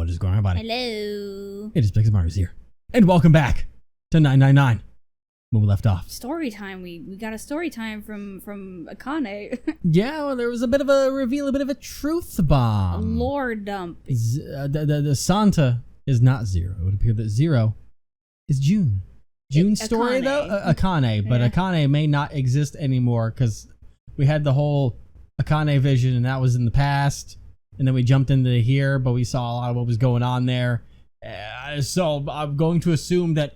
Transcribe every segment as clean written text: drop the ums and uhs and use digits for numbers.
What is going on, buddy? Hello. It is Big Mario here. And welcome back to 999. When we left off. Story time. We got a story time from Akane. Yeah, well, there was a bit of a reveal, a bit of a truth A bomb. lore dump. The Santa is not Zero. It would appear that Zero is June. June's story, Akane. though? Akane. But Yeah. Akane may not exist anymore because we had the whole Akane vision and that was in the past. And then we jumped into here, but we saw a lot of what was going on there. So I'm going to assume that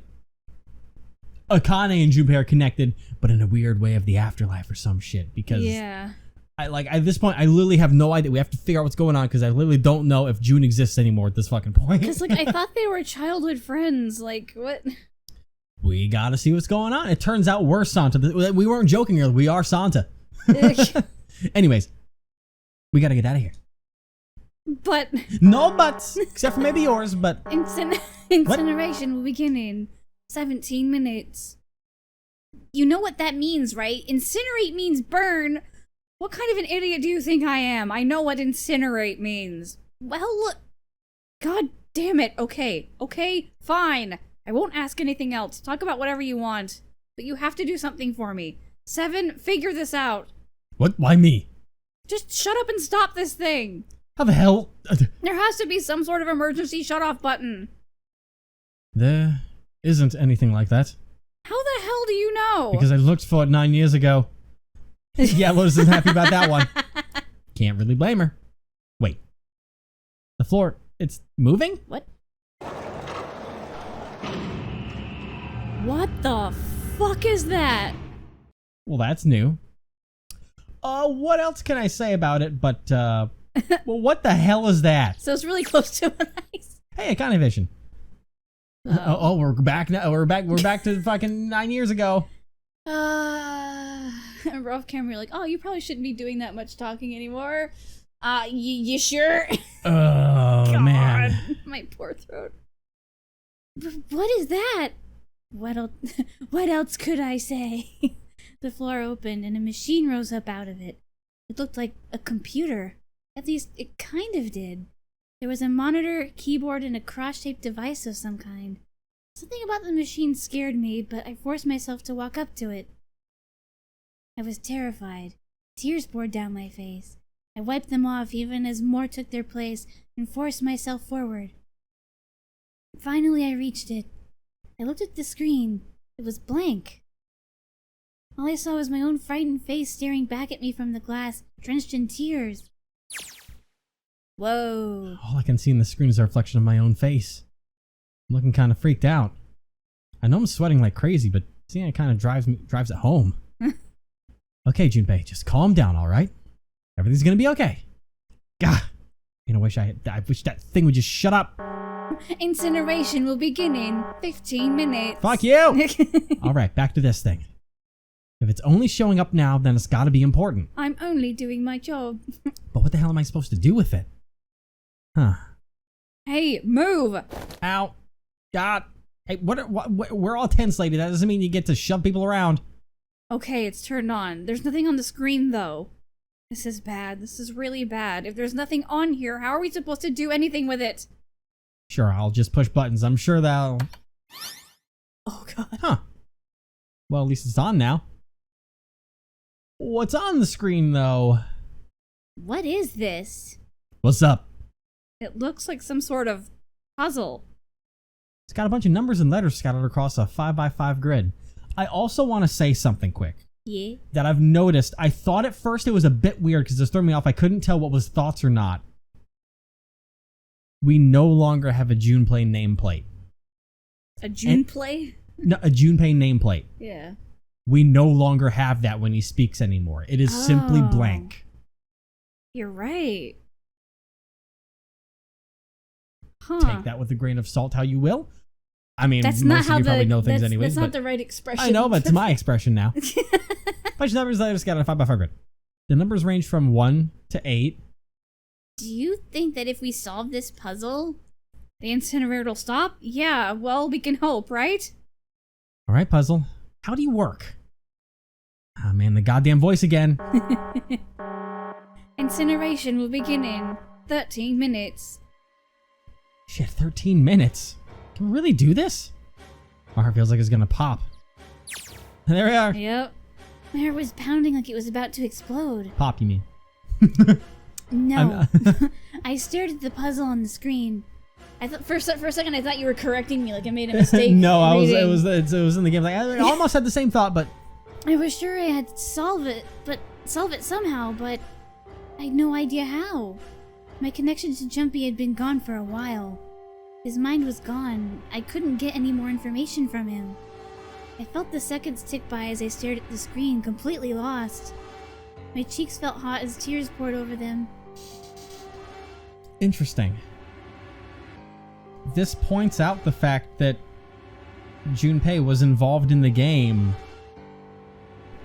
Akane and Junpei are connected, but in a weird way of the afterlife or some shit. Because Yeah. at this point, I literally have no idea. We have to figure out what's going on because I literally don't know if June exists anymore at this fucking point. Because I thought they were childhood friends. Like what? We gotta see what's going on. It turns out we're Santa. We weren't joking earlier. We are Santa. Anyways, we gotta get out of here. But No buts, except for maybe yours. But incineration will begin in 17 minutes. You know what that means, right? Incinerate means burn. What kind of an idiot do you think I am? I know what incinerate means. Well, look. God damn it. Okay, fine. I won't ask anything else. Talk about whatever you want. But you have to do something for me. 7, figure this out. what? Why me? Just shut up and stop this thing. How the hell? There has to be some sort of emergency shut-off button. There isn't anything like that. How the hell do you know? Because I looked for it 9 years ago. Yeah, Lotus isn't happy about that one. Can't really blame her. Wait. The floor, it's moving? What? What the fuck is that? Well, that's new. What else can I say about it but, well, what the hell is that? So it's really close to an ice. Hey, Akane Vision. We're back now. We're back to fucking 9 years ago. We're off camera, you're like, oh, you probably shouldn't be doing that much talking anymore. You sure? Oh, God, man. my poor throat. What is that? What else could I say? The floor opened and a machine rose up out of it. It looked like a computer. At least it kind of did. There was a monitor, keyboard, and a cross-shaped device of some kind. Something about the machine scared me, but I forced myself to walk up to it. I was terrified. Tears poured down my face. I wiped them off even as more took their place and forced myself forward. Finally, I reached it. I looked at the screen. It was blank. All I saw was my own frightened face staring back at me from the glass, drenched in tears. Whoa. All I can see in the screen is a reflection of my own face. I'm looking kind of freaked out. I know I'm sweating like crazy, but seeing it kind of drives it home. Okay, Junpei, just calm down, all right? Everything's gonna be okay. Gah! I wish that thing would just shut up. Incineration will begin in 15 minutes. Fuck you! All right, back to this thing. If it's only showing up now, then it's gotta be important. I'm only doing my job. But what the hell am I supposed to do with it? Huh. Hey, move! Ow. God. Hey, we're all tense, lady. That doesn't mean you get to shove people around. Okay, it's turned on. There's nothing on the screen, though. This is bad. This is really bad. If there's nothing on here, how are we supposed to do anything with it? Sure, I'll just push buttons. I'm sure that'll... Oh, God. Huh. Well, at least it's on now. What's on the screen, though? What is this? What's up? It looks like some sort of puzzle. It's got a bunch of numbers and letters scattered across a 5x5 grid. I also want to say something quick. Yeah? That I've noticed. I thought at first it was a bit weird because it threw me off. I couldn't tell what was thoughts or not. We no longer have a Junpei nameplate. A Junpei? No, a Junpei nameplate. Yeah. We no longer have that when he speaks anymore. It is simply blank. You're right. Huh. Take that with a grain of salt how you will. I mean, That's most not of how you probably know things anyways. That's not the right expression. I know, but it's my expression now. Bunch of numbers that I just got on a 5x5 grid. The numbers range from 1 to 8. Do you think that if we solve this puzzle, the incinerator will stop? Yeah, well, we can hope, right? All right, puzzle. How do you work? Ah, man, the goddamn voice again. Incineration will begin in 13 minutes. Shit, 13 minutes. Can we really do this? My heart feels like it's gonna pop. There we are. Yep. My heart was pounding like it was about to explode. Pop, you mean? No. I stared at the puzzle on the screen. I thought for a second I thought you were correcting me, like I made a mistake. No, it was in the game. Like I almost had the same thought, but I was sure I had to solve it somehow, but I had no idea how. My connection to Jumpy had been gone for a while. His mind was gone. I couldn't get any more information from him. I felt the seconds tick by as I stared at the screen, completely lost. My cheeks felt hot as tears poured over them. interesting. This points out the fact that Junpei was involved in the game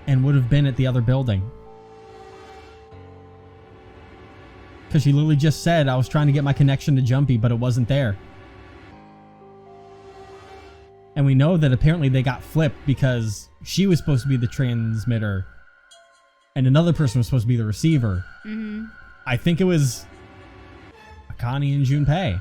and would have been at the other building. Because she literally just said, I was trying to get my connection to Jumpy, but it wasn't there. And we know that apparently they got flipped because she was supposed to be the transmitter and another person was supposed to be the receiver. Mm-hmm. I think it was Akane and Junpei.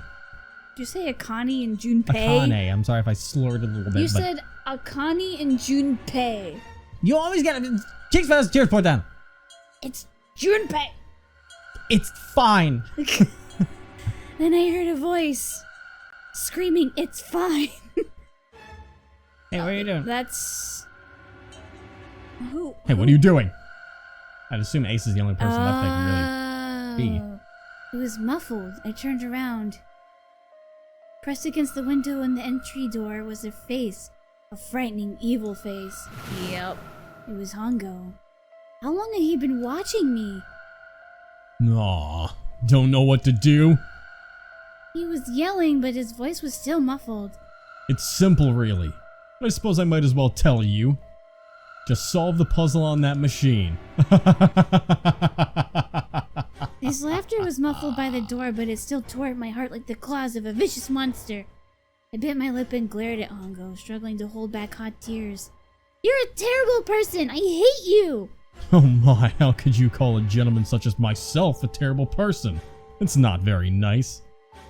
Did you say Akane and Junpei? Akane. I'm sorry if I slurred a little bit. You said Akane and Junpei. You always get it. Cheeks fast, cheers, point down. It's Junpei. It's fine. Then I heard a voice screaming, "It's fine." Hey, what are you doing? That's... Who? Hey, what are you doing? I'd assume Ace is the only person left that can really be. It was muffled. I turned around. Pressed against the window in the entry door was a face. A frightening, evil face. Yep. It was Hongo. How long had he been watching me? Aw, don't know what to do? He was yelling, but his voice was still muffled. It's simple, really. I suppose I might as well tell you. Just solve the puzzle on that machine. His laughter was muffled by the door, but it still tore at my heart like the claws of a vicious monster. I bit my lip and glared at Hongo, struggling to hold back hot tears. You're a terrible person! I hate you! Oh my, how could you call a gentleman such as myself a terrible person? It's not very nice.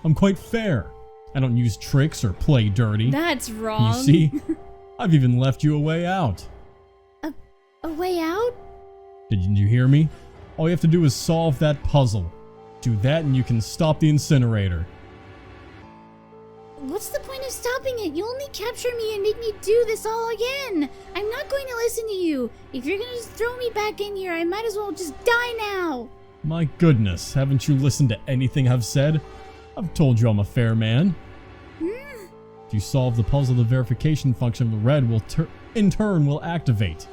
I'm quite fair. I don't use tricks or play dirty. That's wrong. You see? I've even left you a way out. A way out? Didn't you hear me? All you have to do is solve that puzzle. Do that and you can stop the incinerator. What's the point of stopping it? You only capture me and make me do this all again. I'm not going to listen to you. If you're going to just throw me back in here, I might as well just die now. My goodness, haven't you listened to anything I've said? I've told you I'm a fair man. If you solve the puzzle, the verification function of the red will in turn will activate.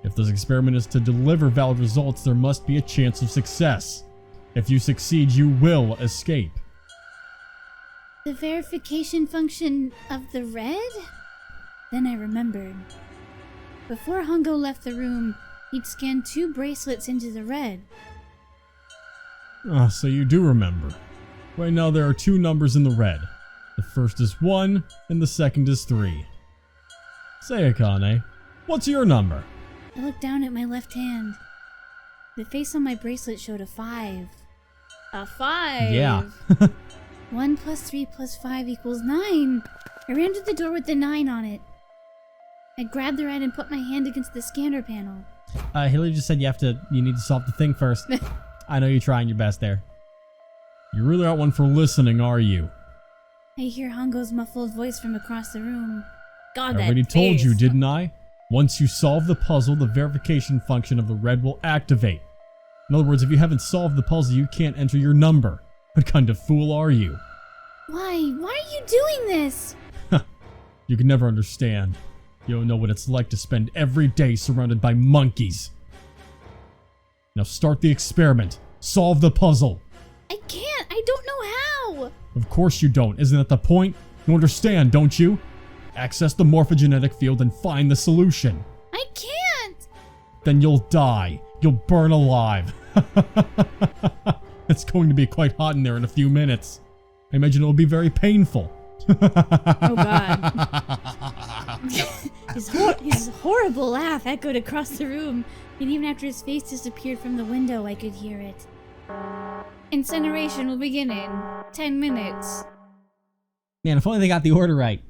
If this experiment is to deliver valid results, there must be a chance of success. If you succeed, you will escape. The verification function of the red? Then I remembered. Before Hongo left the room, he'd scanned 2 bracelets into the red. Ah, so you do remember. Right now there are 2 numbers in the red. The first is 1, and the second is 3. Say, Akane, what's your number? I looked down at my left hand. The face on my bracelet showed a 5. A 5? Yeah. 1 plus 3 plus 5 equals 9. I ran to the door with the 9 on it. I grabbed the red and put my hand against the scanner panel. Hilary just said you need to solve the thing first. I know you're trying your best there. You really aren't one for listening, are you? I hear Hongo's muffled voice from across the room. God, I already told you, didn't I? Once you solve the puzzle, the verification function of the red will activate. In other words, if you haven't solved the puzzle, you can't enter your number. What kind of fool are you? Why? Why are you doing this? You can never understand. You don't know what it's like to spend every day surrounded by monkeys. Now start the experiment. Solve the puzzle. I can't. I don't know how. Of course you don't. Isn't that the point? You understand, don't you? Access the morphogenetic field and find the solution. I can't. Then you'll die. You'll burn alive. It's going to be quite hot in there in a few minutes. I imagine it will be very painful. Oh God. His horrible laugh echoed across the room, and even after his face disappeared from the window, I could hear it. Incineration will begin in 10 minutes. Man, if only they got the order right.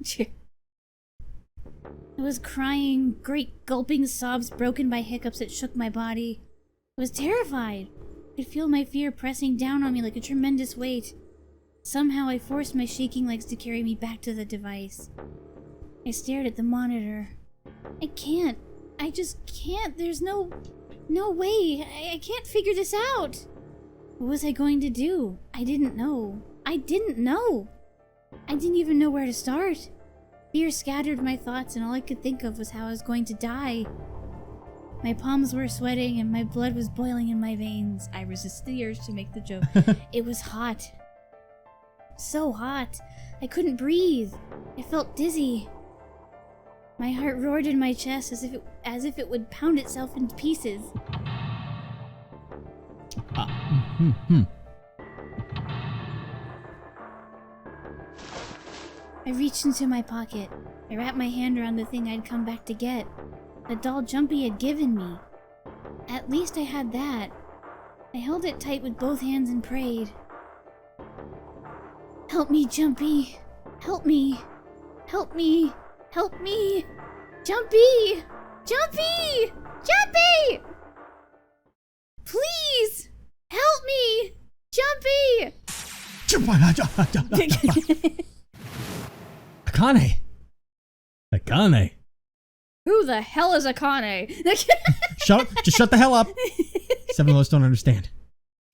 I was crying, great gulping sobs broken by hiccups that shook my body. I was terrified. I could feel my fear pressing down on me like a tremendous weight. Somehow I forced my shaking legs to carry me back to the device. I stared at the monitor. I can't. I just can't. There's no way. I can't figure this out. What was I going to do? I didn't know. I didn't even know where to start. Fear scattered my thoughts, and all I could think of was how I was going to die. My palms were sweating, and my blood was boiling in my veins. I resisted the urge to make the joke. It was hot. So hot. I couldn't breathe. I felt dizzy. My heart roared in my chest as if it would pound itself into pieces. I reached into my pocket. I wrapped my hand around the thing I'd come back to get. The doll Jumpy had given me. At least I had that. I held it tight with both hands and prayed. Help me, Jumpy. Help me. Help me. Help me. Jumpy! Jumpy! Jumpy! Please! Help me! Jumpy! Akane. Who the hell is Akane? Shut up. Just shut the hell up. Seven of us don't understand.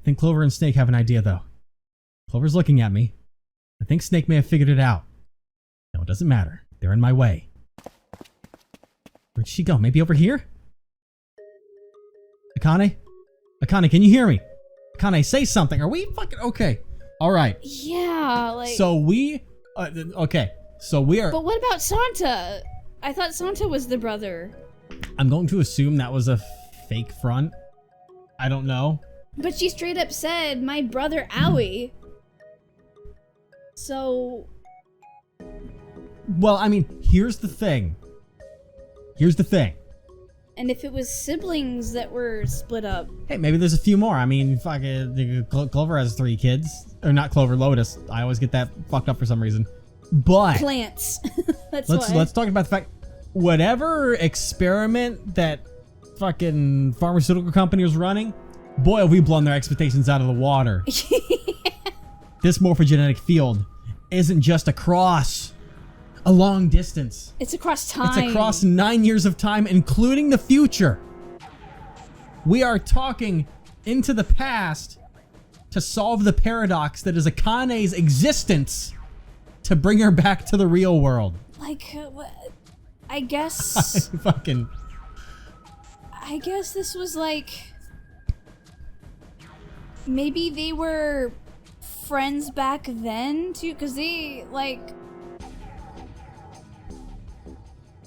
I think Clover and Snake have an idea, though. Clover's looking at me. I think Snake may have figured it out. No, it doesn't matter. They're in my way. Where'd she go? Maybe over here? Akane? Akane, can you hear me? Akane, say something. Are we fucking okay? All right. Yeah, like... So we... okay. So we are... But what about Santa? I thought Santa was the brother. I'm going to assume that was a fake front. I don't know. But she straight up said, my brother Owie. So... Well, I mean, here's the thing. And if it was siblings that were split up... Hey, maybe there's a few more. I mean, fucking Clover has 3 kids. Or not Clover, Lotus. I always get that fucked up for some reason. But... Plants. Let's talk about the fact... Whatever experiment that fucking pharmaceutical company was running, boy, have we blown their expectations out of the water. This morphogenetic field isn't just across a long distance. It's across time. It's across 9 years of time, including the future. We are talking into the past to solve the paradox that is Akane's existence to bring her back to the real world. Like, I guess... I guess this was like... Maybe they were friends back then, too? Because they, like...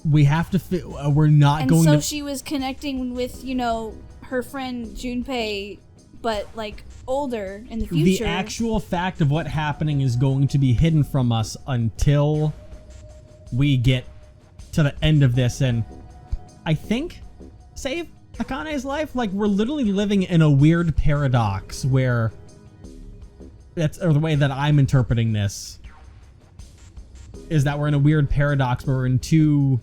We have to we're not and going so to... she was connecting with, you know, her friend Junpei, but, like, older in the future. The actual fact of what happening is going to be hidden from us until we get to the end of this, and I think save Akane's life. Like, we're literally living in a weird paradox where or the way that I'm interpreting this is that we're in a weird paradox where we're in 2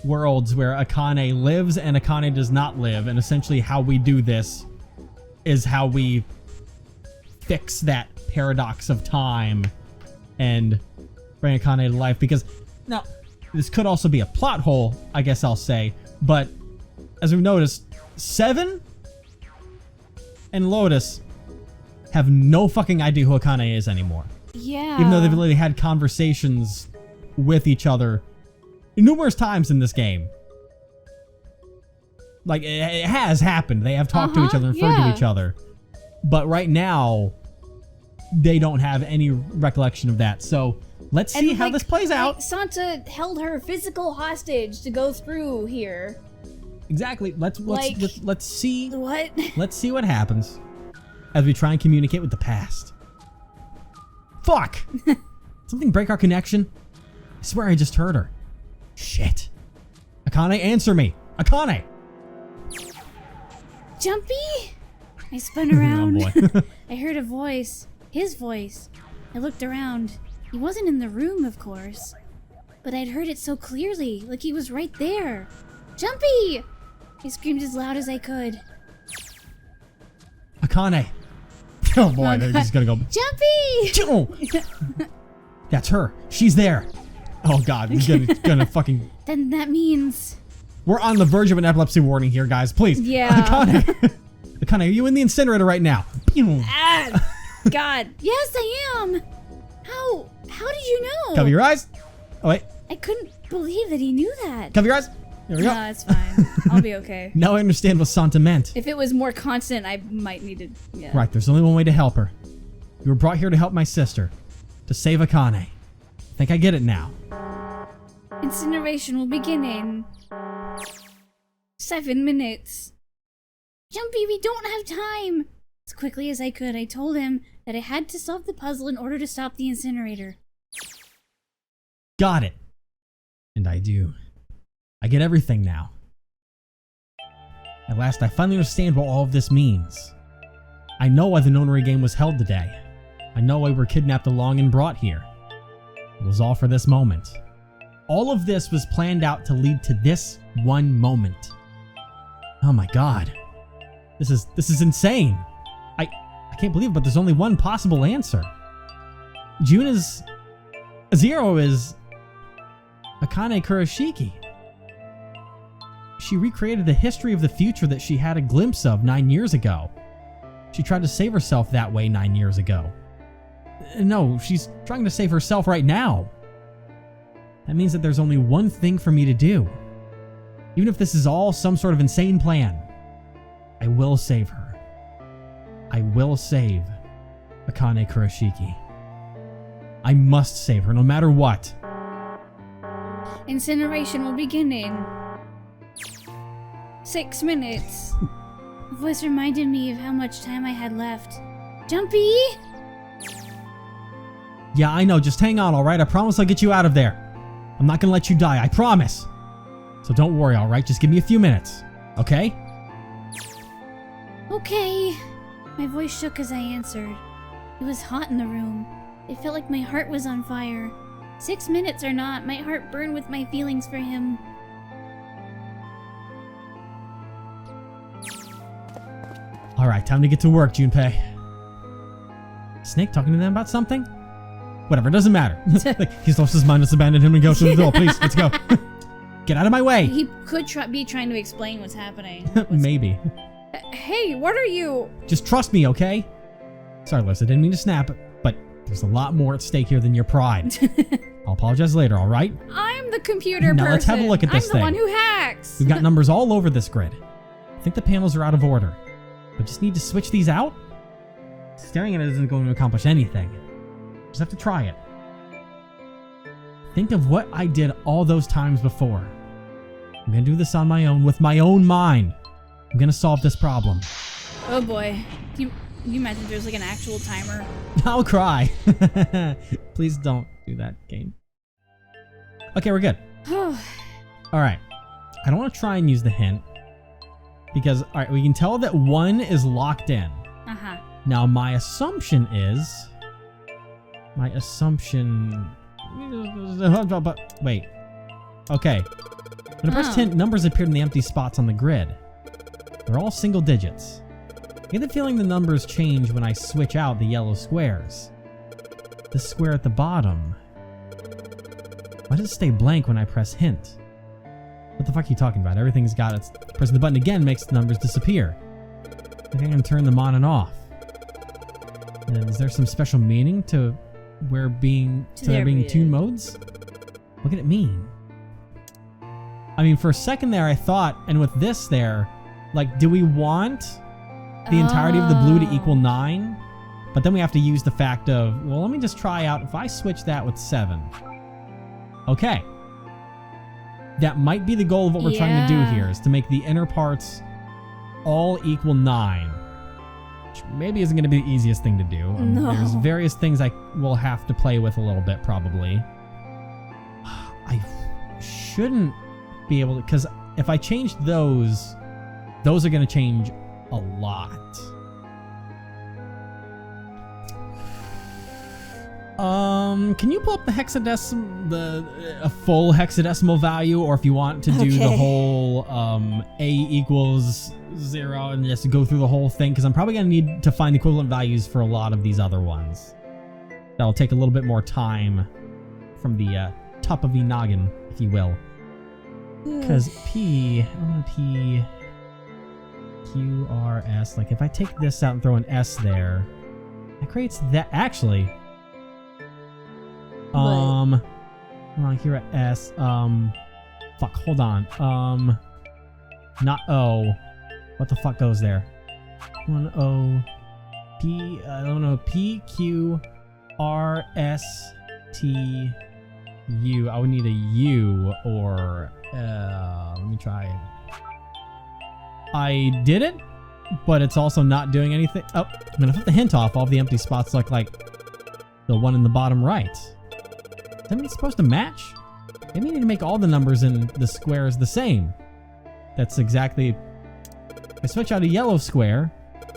worlds where Akane lives and Akane does not live, and essentially how we do this is how we fix that paradox of time and bring Akane to life. Because now this could also be a plot hole, I guess I'll say, but as we've noticed, Seven and Lotus have no fucking idea who Akane is anymore. Yeah. Even though they've literally had conversations with each other numerous times in this game. Like, it has happened. They have talked to each other and referred to each other. But right now, they don't have any recollection of that. So, let's see how this plays out. Santa held her physical hostage to go through here. Exactly. Let's see. What? Let's see what happens as we try and communicate with the past. Fuck! Something break our connection? I swear I just heard her. Shit. Akane, answer me. Akane! Jumpy? I spun around. Oh boy. I heard a voice. His voice. I looked around. He wasn't in the room, of course. But I'd heard it so clearly, like he was right there. Jumpy! I screamed as loud as I could. Akane. Oh boy, Oh, they're God. just gonna go. Jumpy! That's her. She's there. Oh god, he's gonna fucking. Then that means... We're on the verge of an epilepsy warning here, guys. Please. Yeah. Akane. Akane, are you in the incinerator right now? Ah! God. Yes, I am! How did you know? Cover your eyes. Oh wait. I couldn't believe that he knew that. Cover your eyes. There we go. No, it's fine. I'll be okay. Now I understand what Santa meant. If it was more constant, I might need to... Yeah. Right, there's only one way to help her. You were brought here to help my sister. To save Akane. I think I get it now. Incineration will begin in 7 minutes. Jumpy, we don't have time. As quickly as I could, I told him that I had to solve the puzzle in order to stop the incinerator. Got it. And I do. I get everything now. At last, I finally understand what all of this means. I know why the nonary game was held today. I know why we were kidnapped along and brought here. It was all for this moment. All of this was planned out to lead to this one moment. Oh my god. This is insane. I can't believe it, but there's only one possible answer. Juna's Zero is Akane Kurashiki. She recreated the history of the future that she had a glimpse of 9 years ago. She tried to save herself that way 9 years ago. No, she's trying to save herself right now. That means that there's only one thing for me to do. Even if this is all some sort of insane plan, I will save her. I will save Akane Kurashiki. I must save her no matter what. Incineration will begin in 6 minutes. The voice reminded me of how much time I had left. Jumpy! Yeah, I know. Just hang on, alright? I promise I'll get you out of there. I'm not gonna let you die, I promise. So don't worry, alright? Just give me a few minutes, okay? Okay. My voice shook as I answered. It was hot in the room. It felt like my heart was on fire. 6 minutes or not, my heart burned with my feelings for him. Alright, time to get to work, Junpei. Snake talking to them about something? Whatever, doesn't matter. Like, he's lost his mind, let's abandon him and go through the door, please, let's go. Get out of my way! He could be trying to explain what's happening. Maybe. Hey, what are you? Just trust me, okay? Sorry, Liz, I didn't mean to snap, but there's a lot more at stake here than your pride. I'll apologize later, alright? I'm the computer person. Now let's have a look at this thing. I'm the one who hacks. We've got numbers all over this grid. I think the panels are out of order. We just need to switch these out? Staring at it isn't going to accomplish anything. Just have to try it. Think of what I did all those times before. I'm gonna do this on my own, with my own mind. I'm gonna solve this problem. Oh boy. Can you imagine if there's like an actual timer? I'll cry. Please don't do that, game. Okay, we're good. Alright. I don't want to try and use the hint. Because, alright, we can tell that 1 is locked in. Uh-huh. Now, my assumption is... Wait. Okay. When I pressed hint, numbers appeared in the empty spots on the grid. They're all single digits. I get the feeling the numbers change when I switch out the yellow squares. The square at the bottom. Why does it stay blank when I press hint? What the fuck are you talking about? Everything's got its... Pressing the button again makes the numbers disappear. I think I can turn them on and off. And is there some special meaning to there being two modes? What can it mean? I mean, for a second there I thought, and with this there, like, do we want the entirety of the blue to equal 9? But then we have to use the fact of, well, let me just try out, if I switch that with 7. Okay. That might be the goal of what we're trying to do here, is to make the inner parts all equal 9. Which maybe isn't going to be the easiest thing to do. No. There's various things I will have to play with a little bit, probably. I shouldn't be able to, because if I change those are going to change a lot. Can you pull up the a full hexadecimal value, or if you want to do the whole A equals 0 and just go through the whole thing, because I'm probably gonna need to find equivalent values for a lot of these other ones. That'll take a little bit more time from the top of the noggin, if you will. Because P, Q, R, S, like if I take this out and throw an S there, that creates that, actually. Hold on, here at S, fuck, hold on, not O, what the fuck goes there? One O, P, I don't know, P, Q, R, S, T, U. I would need a U, or, let me try it. I did it, but it's also not doing anything. Oh, I'm gonna put the hint off. All of the empty spots look like the one in the bottom right. Is that mean it's supposed to match? Maybe I need to make all the numbers in the squares the same. That's exactly... I switch out a yellow square.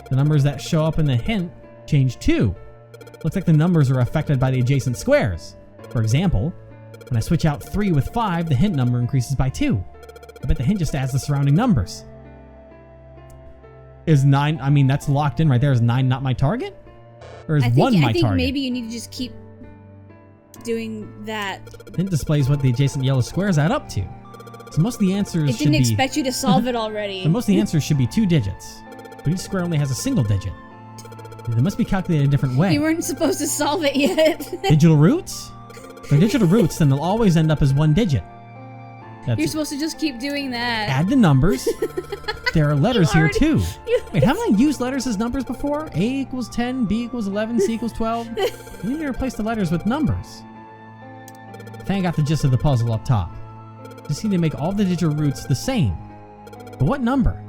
The numbers that show up in the hint change too. Looks like the numbers are affected by the adjacent squares. For example, when I switch out 3 with 5, the hint number increases by 2. I bet the hint just adds the surrounding numbers. Is 9, I mean, that's locked in right there. Is 9 not my target? Or is 1 my target? I think maybe you need to just keep doing that. Hint displays what the adjacent yellow squares add up to. So most of the answers should be... It didn't expect you to solve it already. So most of the answers should be 2 digits. But each square only has a single digit. They must be calculated a different way. You weren't supposed to solve it yet. Digital roots? If they're digital roots, then they'll always end up as 1 digit. You're supposed to just keep doing that. Add the numbers. There are letters here too. Wait, haven't I used letters as numbers before? A equals 10, B equals 11, C equals 12. You need to replace the letters with numbers. I think I got the gist of the puzzle up top. Just need to make all the digital roots the same. But what number?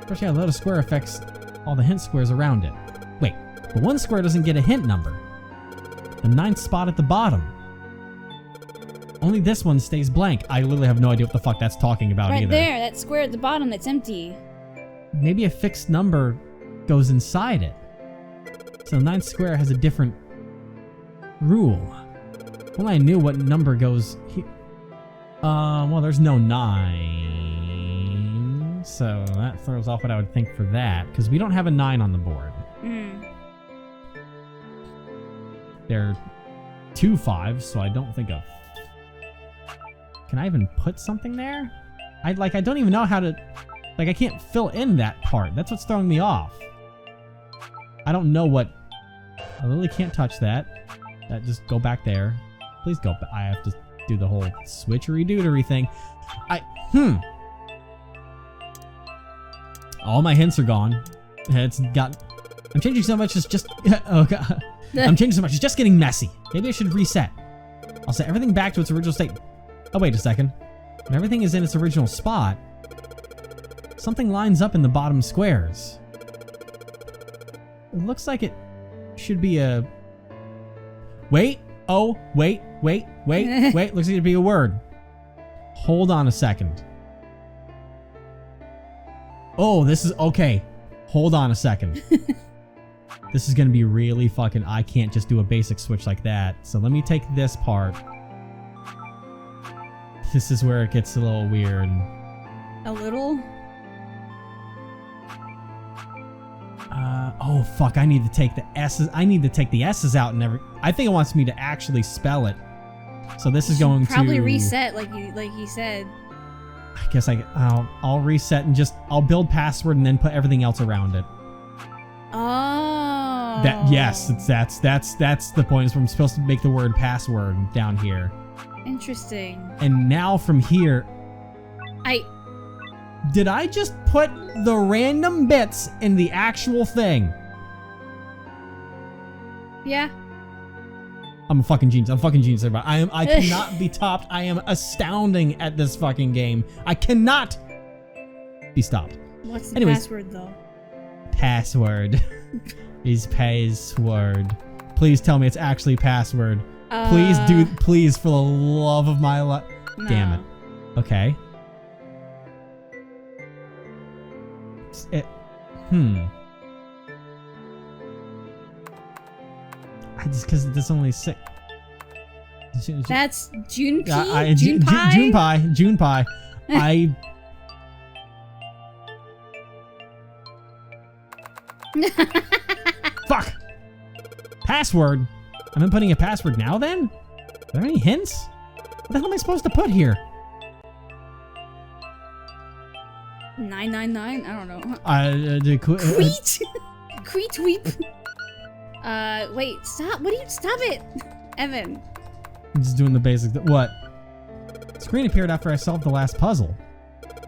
First, yeah, let a square affects all the hint squares around it. Wait, but one square doesn't get a hint number. The 9th spot at the bottom. Only this one stays blank. I literally have no idea what the fuck that's talking about either. Right there, that square at the bottom that's empty. Maybe a fixed number goes inside it. So the 9th square has a different rule. If only I knew what number goes here. Well, there's no 9. So that throws off what I would think for that. Because we don't have a 9 on the board. There are 2 5s, so I don't think of... Can I even put something there? I don't even know how to... Like, I can't fill in that part. That's what's throwing me off. I don't know what... I literally can't touch that. That just go back there. Please go back. I have to do the whole switchery-dootery thing. All my hints are gone. It's got... I'm changing so much, it's just... Oh, God. I'm changing so much, it's just getting messy. Maybe I should reset. I'll set everything back to its original state. Oh, wait a second. When everything is in its original spot, something lines up in the bottom squares. It looks like it should be a... Wait. Oh, wait. Looks like it'd be a word. Hold on a second. Oh, this is... Okay. Hold on a second. This is gonna be really fucking... I can't just do a basic switch like that. So let me take this part. This is where it gets a little weird. A little? Oh fuck, I need to take the S's. I need to take the S's out and every... I think it wants me to actually spell it. So this is going to... Probably reset like he said. I guess I'll reset and just... I'll build password and then put everything else around it. Oh. Yes, that's the point. Is where I'm supposed to make the word password down here. Interesting. And now from here... Did I just put the random bits in the actual thing? Yeah. I'm a fucking genius. Everybody. I cannot be topped. I am astounding at this fucking game. I cannot be stopped. What's the password though? Password. Is password. Please tell me it's actually password. Please, for the love of my life. No. Damn it. Okay. Because there's only 6. That's June P? June pie. June pie. Fuck. Password. I'm inputting a password now then? Are there any hints? What the hell am I supposed to put here? 999? I don't know. Queet? Queet weep. Wait, stop. Stop it. Evan. I'm just doing the basics. What? Screen appeared after I solved the last puzzle.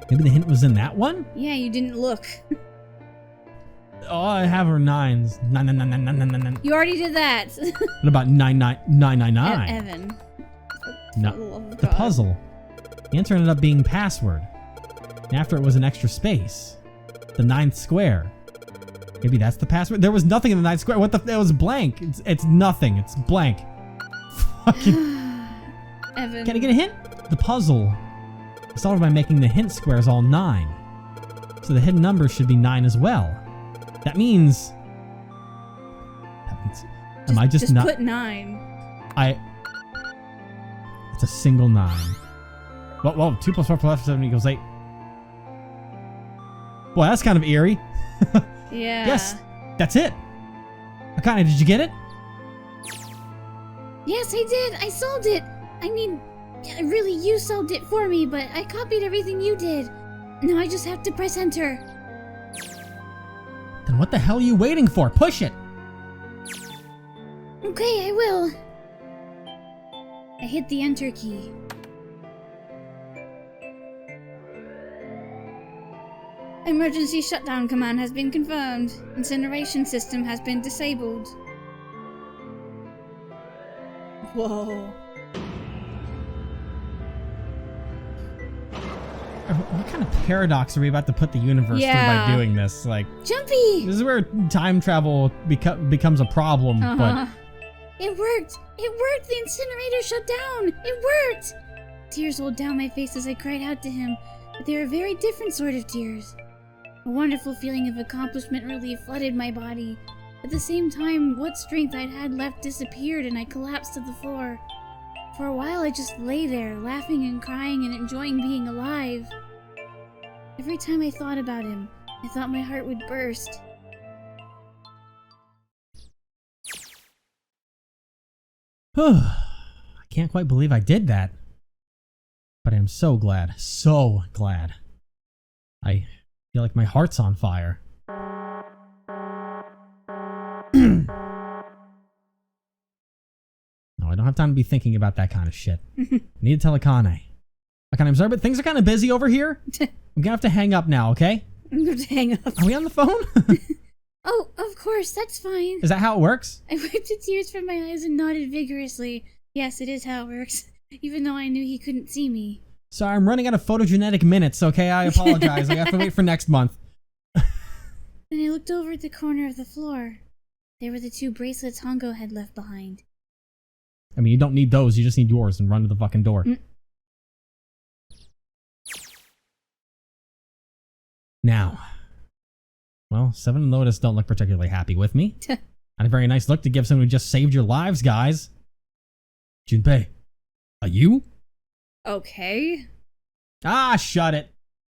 Maybe the hint was in that one? Yeah, you didn't look. All I have are 9s. 9. You already did that. What about 999? Evan. No. The puzzle. The answer ended up being password. And after it was an extra space. The 9th square. Maybe that's the password? There was nothing in the 9th square. What the? It was blank. It's nothing. It's blank. Fucking. Evan. Can I get a hint? The puzzle. I started by making the hint squares all 9. So the hidden number should be 9 as well. That means. Am I just not? Put 9. It's a single 9. Whoa, 2 plus 4 plus 7 equals 8. Boy, that's kind of eerie. Yeah. Yes, that's it. Akane, did you get it? Yes, I did. I solved it. I mean, really, you solved it for me, but I copied everything you did. Now I just have to press enter. Then what the hell are you waiting for? Push it. Okay, I will. I hit the enter key. Emergency shutdown command has been confirmed. Incineration system has been disabled. Whoa. What kind of paradox are we about to put the universe through by doing this? Like, Jumpy! This is where time travel becomes a problem, but... It worked! It worked! The incinerator shut down! It worked! Tears rolled down my face as I cried out to him, but they were a very different sort of tears. A wonderful feeling of accomplishment relief flooded my body. At the same time, what strength I'd had left disappeared and I collapsed to the floor. For a while I just lay there, laughing and crying and enjoying being alive. Every time I thought about him, I thought my heart would burst. I can't quite believe I did that. But I am so glad. So glad. I feel like my heart's on fire. No, I don't have time to be thinking about that kind of shit. I need to tell Akane. Akane, I'm sorry, but things are kind of busy over here. I'm gonna have to hang up now, okay? I'm going to hang up. Are we on the phone? Oh, of course, that's fine. Is that how it works? I wiped the tears from my eyes and nodded vigorously. Yes, it is how it works, even though I knew he couldn't see me. Sorry, I'm running out of photogenetic minutes, okay? I apologize. I have to wait for next month. Then I looked over at the corner of the floor. They were the 2 bracelets Hongo had left behind. I mean, you don't need those. You just need yours and run to the fucking door. Now. Well, Seven and Lotus don't look particularly happy with me. Not a very nice look to give someone who just saved your lives, guys. Junpei, are you? Okay. Ah, shut it.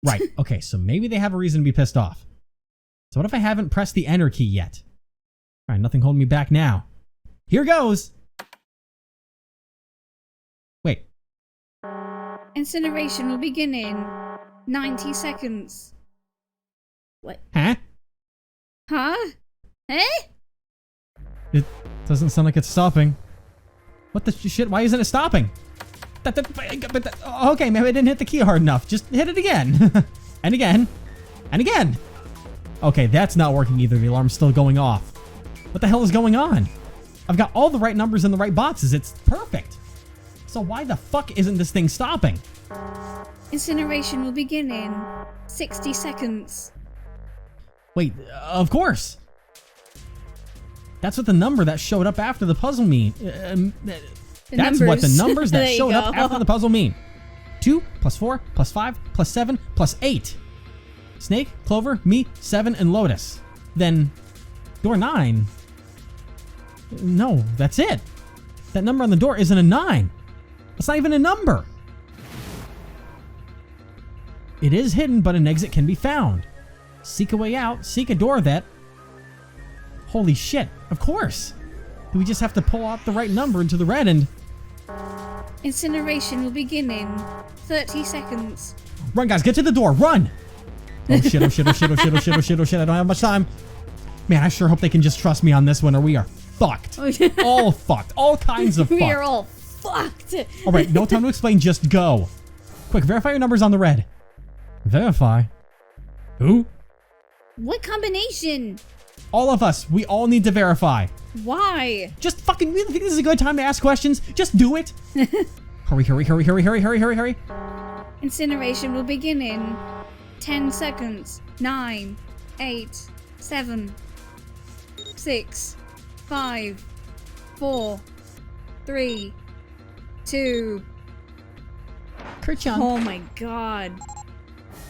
Right, okay, so maybe they have a reason to be pissed off. So what if I haven't pressed the enter key yet? Alright, nothing holding me back now. Here goes! Wait. Incineration will begin in 90 seconds. What? Huh? Huh? Eh? It doesn't sound like it's stopping. What the shit? Why isn't it stopping? Okay, maybe I didn't hit the key hard enough. Just hit it again. And again. And again. Okay, that's not working either. The alarm's still going off. What the hell is going on? I've got all the right numbers in the right boxes. It's perfect. So why the fuck isn't this thing stopping? Incineration will begin in 60 seconds. Wait, of course. That's what the number that showed up after the puzzle mean. That's what the numbers that showed up after the puzzle mean. 2 plus 4 plus 5 plus 7 plus 8. Snake, Clover, me, 7, and Lotus. Then, door 9. No, that's it. That number on the door isn't a 9. That's not even a number. It is hidden, but an exit can be found. Seek a way out. Seek a door that... Holy shit. Of course. We just have to pull out the right number into the red and... Incineration will begin in 30 seconds. Run, guys. Get to the door. Run. Oh shit, oh shit, oh shit, oh shit, oh shit, oh shit, oh shit. I don't have much time. Man, I sure hope they can just trust me on this one or we are fucked. All fucked. All kinds of fucked. We are all fucked. All right, no time to explain. Just go. Quick, verify your numbers on the red. Verify? Who? What combination? All of us. We all need to verify. Why? Just fucking really think this is a good time to ask questions? Just do it. Hurry, hurry, hurry, hurry, hurry, hurry, hurry, hurry. Incineration will begin in 10 seconds. 9, 8, 7, 6, 5, 4, 3, 2. Kerchon. Oh my god.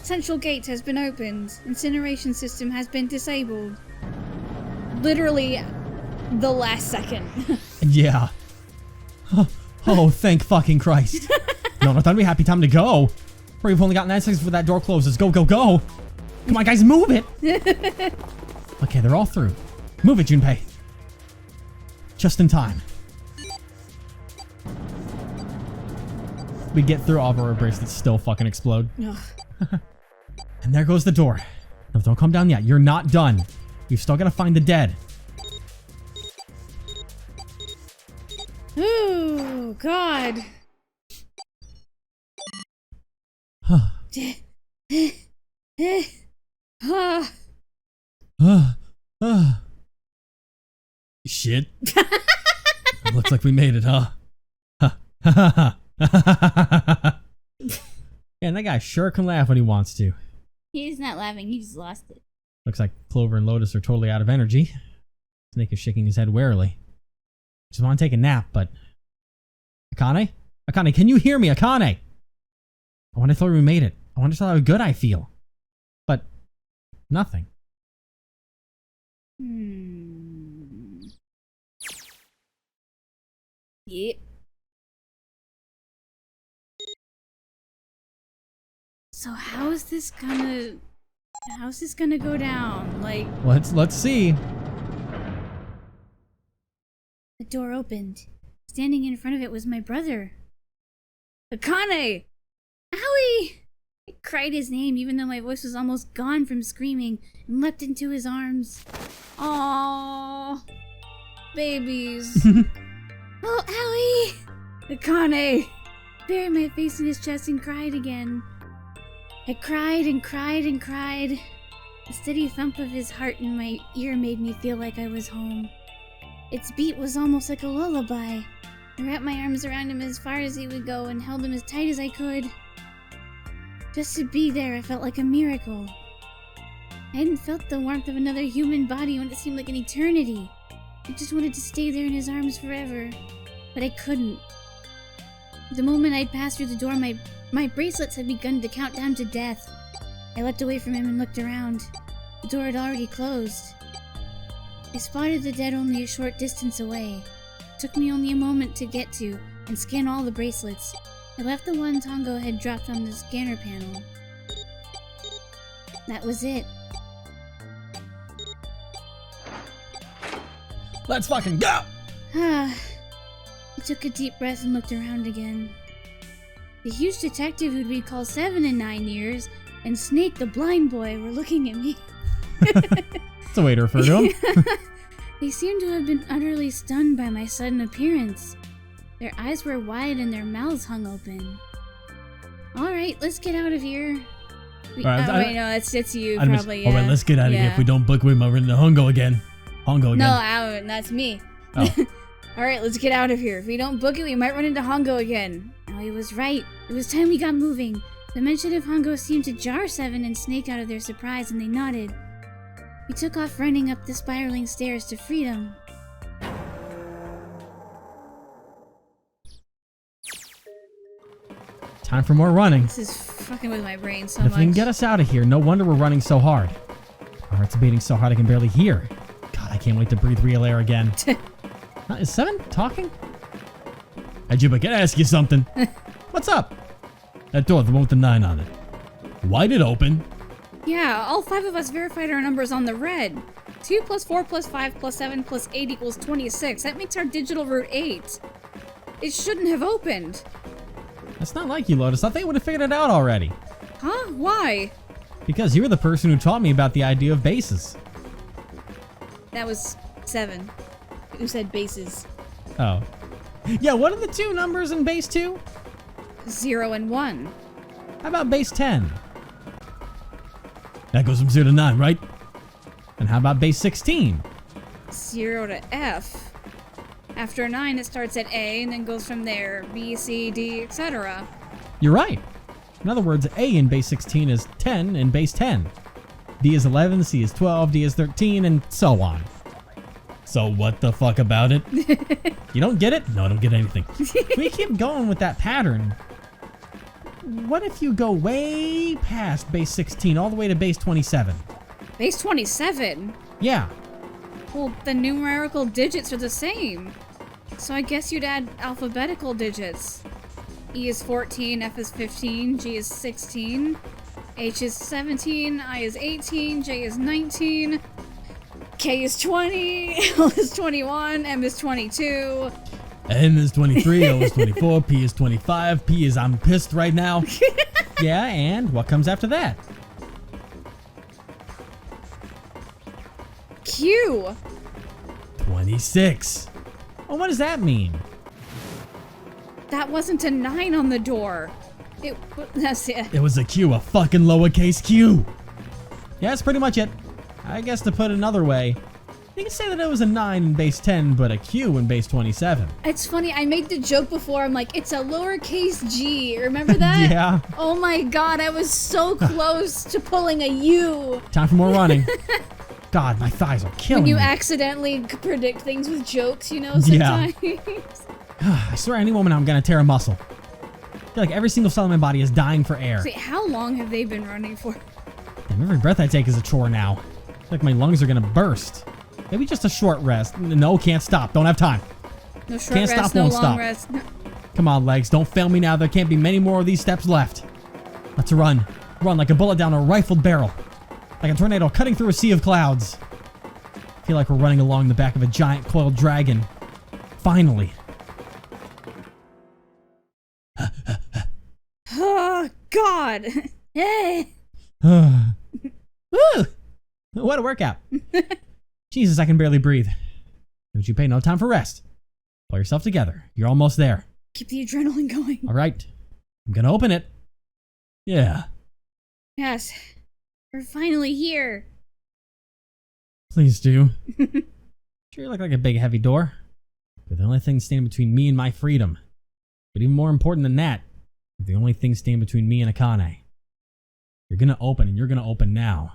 Central gate has been opened. Incineration system has been disabled. Literally the last second. Yeah. Oh, thank fucking Christ. No, time to be happy. Time to go. Hurry, we've only got 9 seconds before that door closes. Go, go, go. Come on, guys, move it. Okay, they're all through. Move it, Junpei. Just in time. We get through, all of our bracelets still fucking explode. And there goes the door. No, don't come down yet. You're not done. You've still got to find the dead. Ooh, God. Shit. Looks like we made it, huh? Man, that guy sure can laugh when he wants to. He's not laughing, he just lost it. Looks like Clover and Lotus are totally out of energy. Snake is shaking his head warily. Just want to take a nap, but... Akane? Akane, can you hear me? Akane! I wonder if we made it. I wonder how good I feel. But... nothing. Yep. So how's this gonna go down? Like, Let's see. the door opened. Standing in front of it was my brother. Akane! Owie! I cried his name even though my voice was almost gone from screaming and leapt into his arms. Aww. Babies. Oh, Owie! Akane! Buried my face in his chest and cried again. I cried and cried and cried. The steady thump of his heart in my ear made me feel like I was home. Its beat was almost like a lullaby. I wrapped my arms around him as far as he would go and held him as tight as I could. Just to be there, I felt like a miracle. I hadn't felt the warmth of another human body when it seemed like an eternity. I just wanted to stay there in his arms forever, but I couldn't. The moment I'd passed through the door, my bracelets had begun to count down to death. I leapt away from him and looked around. The door had already closed. I spotted the dead only a short distance away. It took me only a moment to get to and scan all the bracelets. I left the one Tongo had dropped on the scanner panel. That was it. Let's fucking go! I took a deep breath and looked around again. The huge detective who'd been called 7 in 9 years and Snake the blind boy were looking at me. That's a way to refer to him. They seemed to have been utterly stunned by my sudden appearance. Their eyes were wide and their mouths hung open. Alright, let's get out of here. Wait, no, it's you probably. Alright, let's get out of here. If we don't book, we might run into Hongo again. Hongo again. No, that's me. Oh. Alright, let's get out of here. If we don't book it, we might run into Hongo again. Oh, he was right. It was time we got moving. The mention of Hongo seemed to jar 7 and Snake out of their surprise, and they nodded. We took off running up the spiraling stairs to freedom. Time for more running. This is fucking with my brain so But if much. we can get us out of here, no wonder we're running so hard. My heart's beating so hard I can barely hear. God, I can't wait to breathe real air again. Is 7 talking? Hey, Jibba, can I ask you something? What's up? That door, the one with the 9 on it. Why did it open? Yeah, all 5 of us verified our numbers on the red. 2 plus 4 plus 5 plus 7 plus 8 equals 26. That makes our digital route 8. It shouldn't have opened. That's not like you, Lotus. I think I would have figured it out already. Huh? Why? Because you were the person who taught me about the idea of bases. That was 7. Who said bases? Oh. Yeah, what are the 2 numbers in base 2? 0 and 1. How about base 10? That goes from 0 to 9, right? And how about base 16? 0 to F. After 9, it starts at A and then goes from there. B, C, D, etc. You're right. In other words, A in base 16 is 10 in base 10. B is 11, C is 12, D is 13, and so on. So what the fuck about it? You don't get it? No, I don't get anything. We keep going with that pattern. What if you go way past base 16 all the way to base 27? Base 27? Yeah. Well, the numerical digits are the same. So I guess you'd add alphabetical digits. E is 14, F is 15, G is 16, H is 17, I is 18, J is 19, K is 20, L is 21, M is 22. M is 23, O is 24, P is 25, P is I'm pissed right now. Yeah, and what comes after that? Q. 26. Well, what does that mean? That wasn't a 9 on the door. That's it. It was a Q, a fucking lowercase q. Yeah, that's pretty much it. I guess to put it another way, you can say that it was a 9 in base 10, but a Q in base 27. It's funny, I made the joke before, I'm like, it's a lowercase g. Remember that? Yeah. Oh my god, I was so close to pulling a U. Time for more running. God, my thighs are killing When you me. accidentally predict things with jokes, you know, sometimes. I swear any moment I'm gonna tear a muscle. I feel like every single cell in my body is dying for air. Wait, how long have they been running for? Damn, every breath I take is a chore now. I feel like my lungs are gonna burst. Maybe just a short rest. No, can't stop. Don't have time. No short Can't rest, stop, no won't long stop. rest. Come on, legs. Don't fail me now. There can't be many more of these steps left. Let's run. Run like a bullet down a rifled barrel. Like a tornado cutting through a sea of clouds. I feel like we're running along the back of a giant coiled dragon. Finally. Oh, God. Hey. Woo! What a workout. Jesus, I can barely breathe. Don't you pay no time for rest. Pull yourself together. You're almost there. Keep the adrenaline going. All right. I'm gonna open it. Yeah. Yes. We're finally here. Please do. Sure, you look like a big heavy door. But the only thing standing between me and my freedom. But even more important than that, the only thing standing between me and Akane. You're gonna open, and you're gonna open now.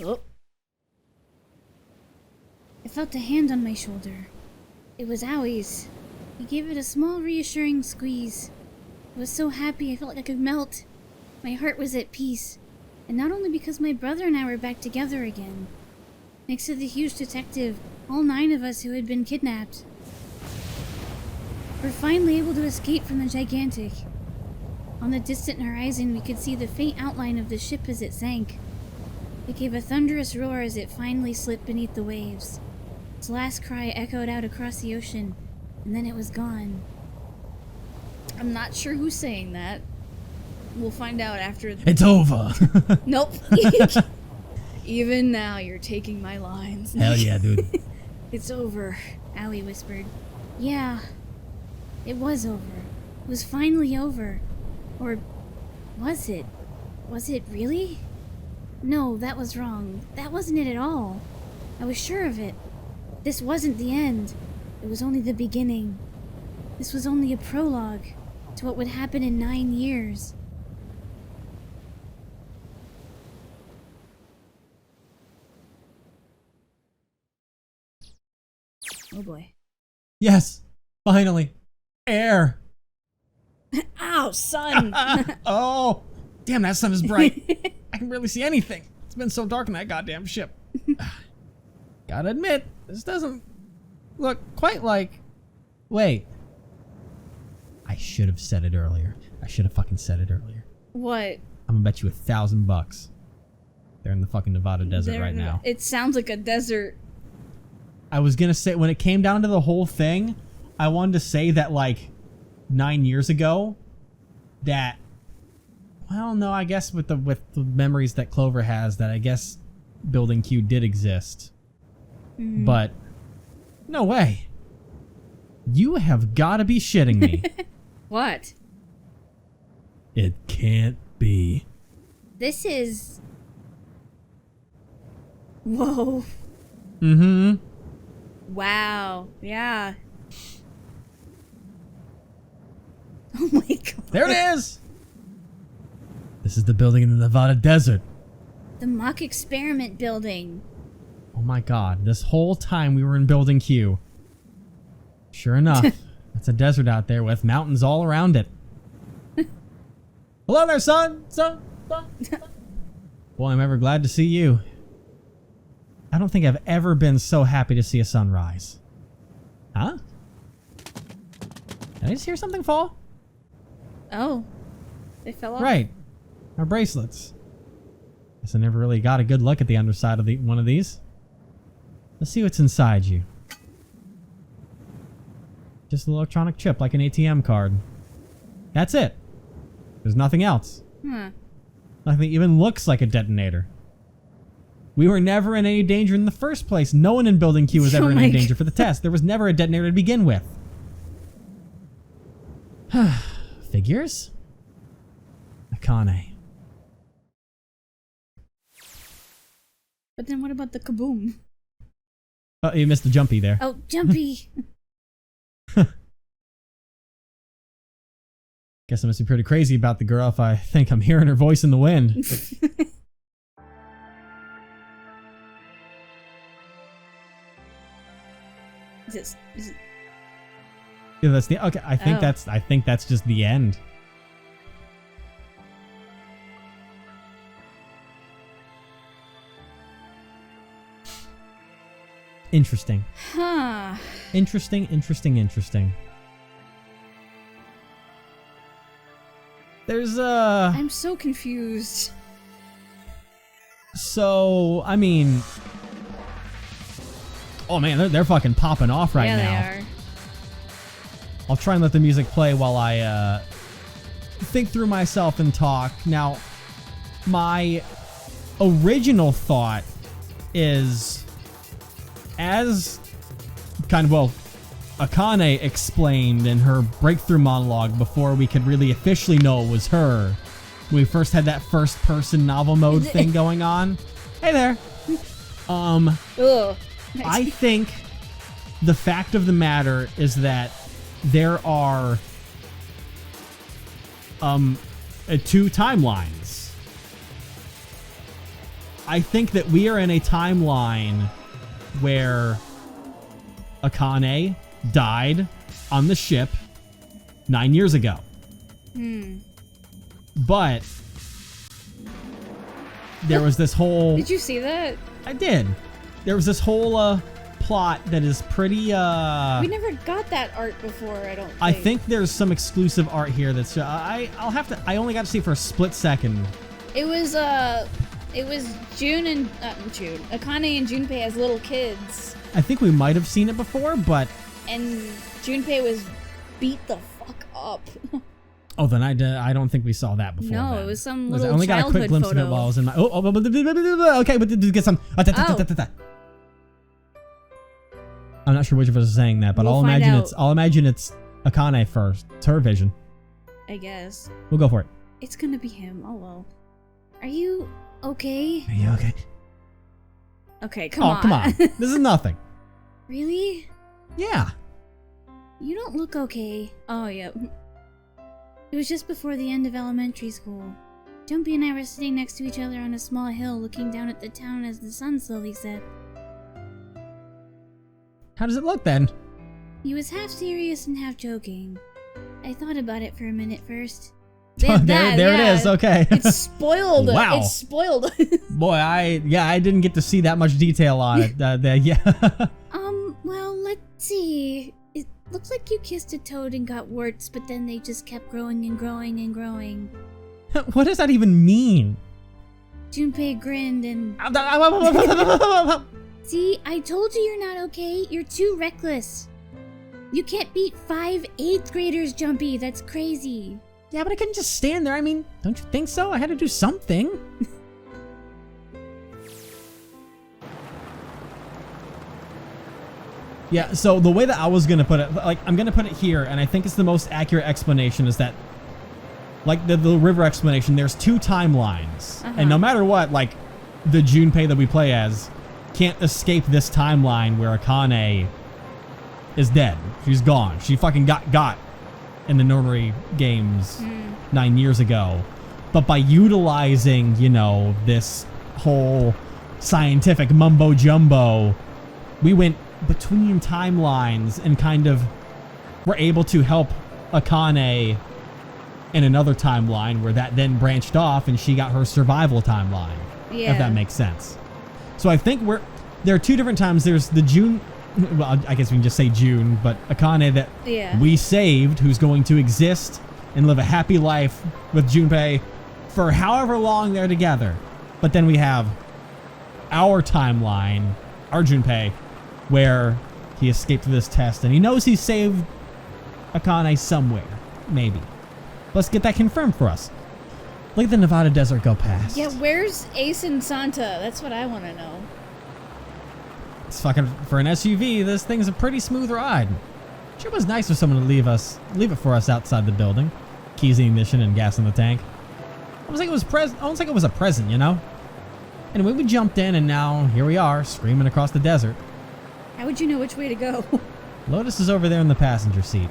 Oh. I felt a hand on my shoulder. It was Awie's. He gave it a small, reassuring squeeze. I was so happy I felt like I could melt. My heart was at peace. And not only because my brother and I were back together again. Next to the huge detective, all 9 of us who had been kidnapped. We're finally able to escape from the gigantic. On the distant horizon, we could see the faint outline of the ship as it sank. It gave a thunderous roar as it finally slipped beneath the waves. Its last cry echoed out across the ocean, and then it was gone. I'm not sure who's saying that. We'll find out after. It's over. Nope. Even now, you're taking my lines. Hell yeah, dude. It's over, Aoi whispered. Yeah, it was over. It was finally over. Or was it? Was it really? No, that was wrong. That wasn't it at all. I was sure of it. This wasn't the end. It was only the beginning. This was only a prologue to what would happen in 9 years. Oh boy. Yes, finally. Air. Ow, sun! Oh, damn, that sun is bright. I can barely see anything. It's been so dark in that goddamn ship. Gotta admit, this doesn't look quite like... Wait. I should have said it earlier. I should have fucking said it earlier. What? I'm gonna bet you $1,000. They're in the fucking Nevada desert right now. It sounds like a desert. I was gonna say, when it came down to the whole thing, I wanted to say that, like, 9 years ago, that... Well, no, I guess with the memories that Clover has, that I guess Building Q did exist. Mm. But, no way. You have gotta be shitting me. What? It can't be. This is... Whoa. Mm-hmm. Wow. Yeah. Oh my god. There it is! This is the building in the Nevada desert. The mock experiment building. Oh my god, this whole time we were in Building Q. Sure enough, it's a desert out there with mountains all around it. Hello there, son! Son! Well, I'm ever glad to see you. I don't think I've ever been so happy to see a sunrise. Huh? Did I just hear something fall? Oh. They fell off? Right. Our bracelets. Guess I never really got a good look at the underside of one of these. Let's see what's inside you. Just an electronic chip like an ATM card. That's it. There's nothing else. Huh. Nothing that even looks like a detonator. We were never in any danger in the first place. No one in Building Q was ever in any danger for the test. There was never a detonator to begin with. Figures? Akane. But then what about the kaboom? Oh, you missed the jumpy there. Oh, jumpy. Guess I must be pretty crazy about the girl if I think I'm hearing her voice in the wind. Is it... Yeah, that's the okay. I think that's just the end. Interesting. Huh. Interesting. There's I'm so confused. So, I mean... Oh man, they're fucking popping off right now. Yeah, they are. I'll try and let the music play while I think through myself and talk. Now, my original thought is, as kind of, well, Akane explained in her breakthrough monologue before we could really officially know it was her. We first had that first-person novel mode thing going on. Hey there. Ugh. I think the fact of the matter is that there are two timelines. I think that we are in a timeline where Akane died on the ship 9 years ago. But there was this whole... Did you see that? I did. There was this whole plot that is pretty We never got that art before, I don't think. I think there's some exclusive art here that's I only got to see it for a split second. It was June and June. Akane and Junpei as little kids. I think we might have seen it before, but And Junpei was beat the fuck up. oh, then I don't think we saw that before. No, then. it was some I little only got a quick childhood glimpse photo. of it while I was in my okay, but did get some I'm not sure which of us is saying that, but We'll I'll find imagine out. it's Akane first. It's her vision. I guess. We'll go for it. It's gonna be him. Oh well. Are you okay? Are you okay? Okay, come on. Oh, come on. This is nothing. Really? Yeah. You don't look okay. Oh, yeah. It was just before the end of elementary school. Jumpy and I were sitting next to each other on a small hill looking down at the town as the sun slowly set. How does it look then? He was half serious and half joking. I thought about it for a minute first. They had that, there yeah. it is. Okay. It's spoiled. Wow. It's spoiled. Boy, I didn't get to see that much detail on it. Yeah. Well, let's see. It looks like you kissed a toad and got warts, but then they just kept growing and growing and growing. What does that even mean? Junpei grinned and... See, I told you you're not okay. You're too reckless. You can't beat 5 8th graders, Jumpy. That's crazy. Yeah, but I couldn't just stand there. I mean, don't you think so? I had to do something. Yeah, so the way that I was going to put it, like, I'm going to put it here, and I think it's the most accurate explanation is that, like, the river explanation, there's 2 timelines. And no matter what, like, the Junpei that we play as can't escape this timeline where Akane is dead. She's gone. She fucking got in the Nornori games 9 years ago. But by utilizing, you know, this whole scientific mumbo jumbo, we went between timelines and kind of were able to help Akane in another timeline where that then branched off and she got her survival timeline. Yeah. If that makes sense. So I think there are 2 different times. There's the June, well, I guess we can just say June, but Akane that we saved, who's going to exist and live a happy life with Junpei for however long they're together. But then we have our timeline, our Junpei, where he escaped this test and he knows he saved Akane somewhere, maybe. Let's get that confirmed for us. Look at the Nevada desert go past. Yeah, where's Ace and Santa? That's what I want to know. It's fucking, for an SUV, this thing's a pretty smooth ride. Sure was nice for someone to leave it for us outside the building. Keys in the ignition and gas in the tank. Almost like it was a present, you know? Anyway, we jumped in and now here we are, screaming across the desert. How would you know which way to go? Lotus is over there in the passenger seat.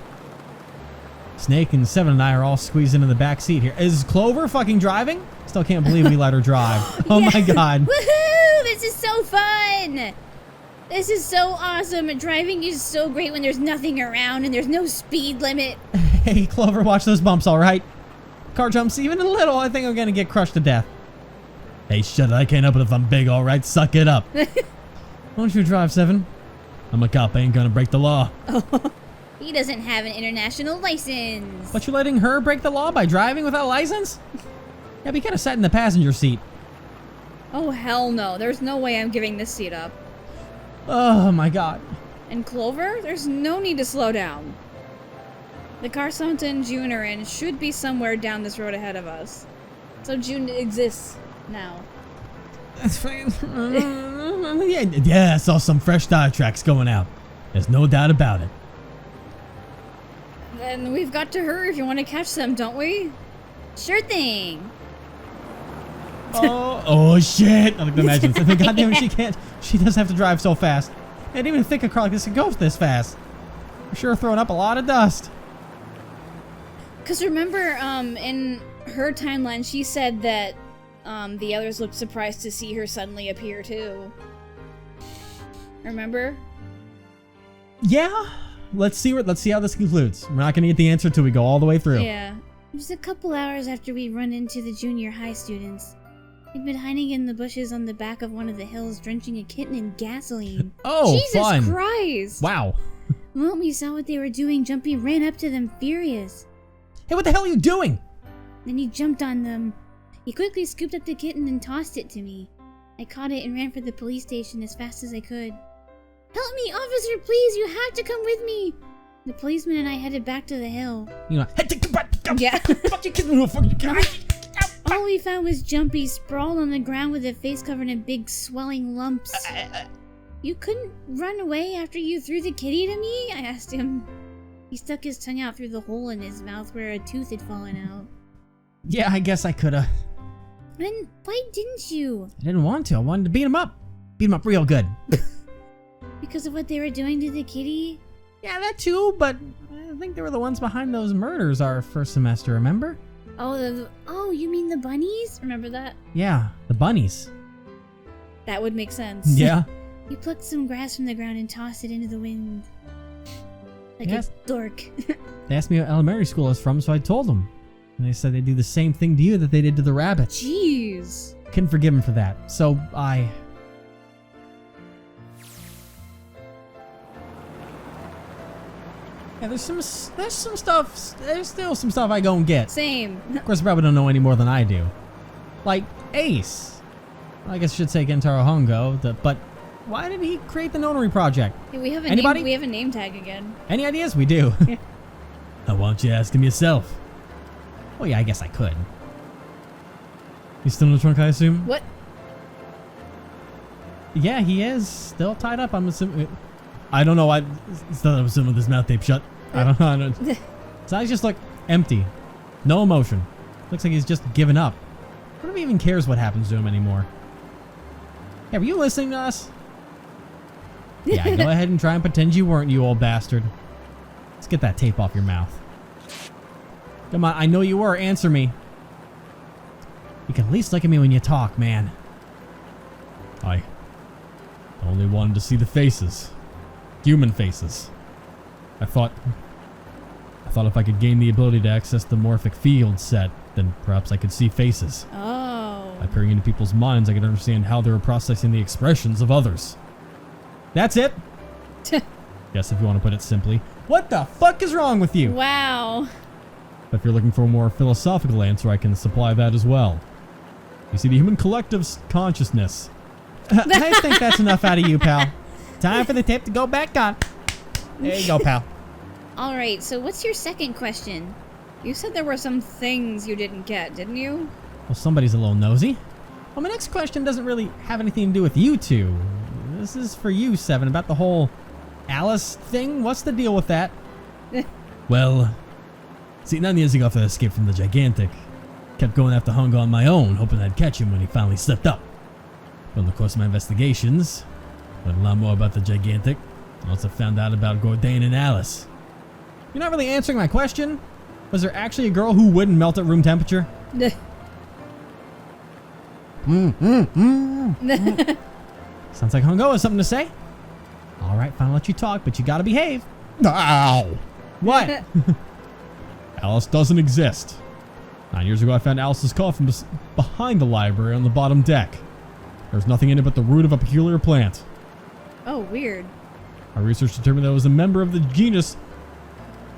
Snake and Seven and I are all squeezed into the back seat here. Is Clover fucking driving? Still can't believe we let her drive. Oh my god. Woohoo! This is so fun! This is so awesome. Driving is so great when there's nothing around and there's no speed limit. Hey, Clover, watch those bumps, alright? Car jumps even a little, I think I'm gonna get crushed to death. Hey, shut it, I can't help it if I'm big, alright? Suck it up. Why don't you drive, Seven? I'm a cop, I ain't gonna break the law. Oh, he doesn't have an international license. But you're letting her break the law by driving without a license? Yeah, we could have sat in the passenger seat. Oh, hell no. There's no way I'm giving this seat up. Oh my god. And Clover, there's no need to slow down. The car Santa and June are in should be somewhere down this road ahead of us. So June exists now. That's fine. Yeah, I saw some fresh tire tracks going out. There's no doubt about it. Then we've got to hurry if you want to catch them, don't we? Sure thing. Oh shit! I like to imagine. God damn it, she can't. She does have to drive so fast. I didn't even think a car like this could go this fast. I'm sure throwing up a lot of dust. Cause remember, in her timeline, she said that the others looked surprised to see her suddenly appear too. Remember? Yeah. Let's see how this concludes. We're not gonna get the answer till we go all the way through. Yeah. It was a couple hours after we run into the junior high students. They'd been hiding in the bushes on the back of one of the hills, drenching a kitten in gasoline. Oh, Jesus fun. Christ! Wow. The moment we saw what they were doing, Jumpy ran up to them furious. Hey, what the hell are you doing? Then he jumped on them. He quickly scooped up the kitten and tossed it to me. I caught it and ran for the police station as fast as I could. Help me, officer, please! You have to come with me! The policeman and I headed back to the hill. You know, Yeah. All we found was Jumpy sprawled on the ground with a face covered in big swelling lumps. You couldn't run away after you threw the kitty to me? I asked him. He stuck his tongue out through the hole in his mouth where a tooth had fallen out. Yeah, I guess I coulda. Then why didn't you? I didn't want to. I wanted to beat him up. Beat him up real good. Because of what they were doing to the kitty? Yeah, that too, but I think they were the ones behind those murders our first semester, remember? Oh, you mean the bunnies? Remember that? Yeah, the bunnies. That would make sense. Yeah. You plucked some grass from the ground and tossed it into the wind. Like Yes. a dork. They asked me what elementary school I was from, so I told them. And they said they'd do the same thing to you that they did to the rabbit. Jeez. Couldn't forgive him for that. So I... Yeah, there's some stuff, there's still some stuff I go and get. Same. Of course, I probably don't know any more than I do. Like, Ace. I guess I should say Kentaro Hongo, but why did he create the notary project? Hey, we have a Anybody? name. We have a name tag again. Any ideas? We do. Yeah. Why don't you ask him yourself? Oh yeah, I guess I could. He's still in the trunk, I assume? What? Yeah, he is. Still tied up, I'm assuming. I don't know. I'm assuming with his mouth tape shut. I don't. His eyes just look empty. No emotion. Looks like he's just given up. I don't even cares what happens to him anymore. Hey, were you listening to us? Yeah, go ahead and try and pretend you weren't, you old bastard. Let's get that tape off your mouth. Come on, I know you were. Answer me. You can at least look at me when you talk, man. I only wanted to see the faces. Human faces. I thought if I could gain the ability to access the morphic field set, then perhaps I could see faces. Oh. By peering into people's minds, I could understand how they were processing the expressions of others. That's it. Yes, if you want to put it simply. What the fuck is wrong with you? Wow. But if you're looking for a more philosophical answer, I can supply that as well. You see, the human collective's consciousness. I think that's enough out of you, pal. Time for the tape to go back on. There you go, pal. All right, so what's your second question? You said there were some things you didn't get, didn't you? Well, somebody's a little nosy. Well, my next question doesn't really have anything to do with you two. This is for you, Seven, about the whole Alice thing. What's the deal with that? Well, see, 9 years ago after I escaped from the Gigantic, kept going after Hongo on my own, hoping I'd catch him when he finally slipped up. But in the course of my investigations, learned a lot more about the Gigantic. I also found out about Gordain and Alice. You're not really answering my question. Was there actually a girl who wouldn't melt at room temperature? Sounds like Hongo has something to say. All right, fine, I'll let you talk, but you gotta behave. Ow! What? Alice doesn't exist. 9 years ago, I found Alice's coffin behind the library on the bottom deck. There's nothing in it but the root of a peculiar plant. Oh, weird. Our research determined that it was a member of the genus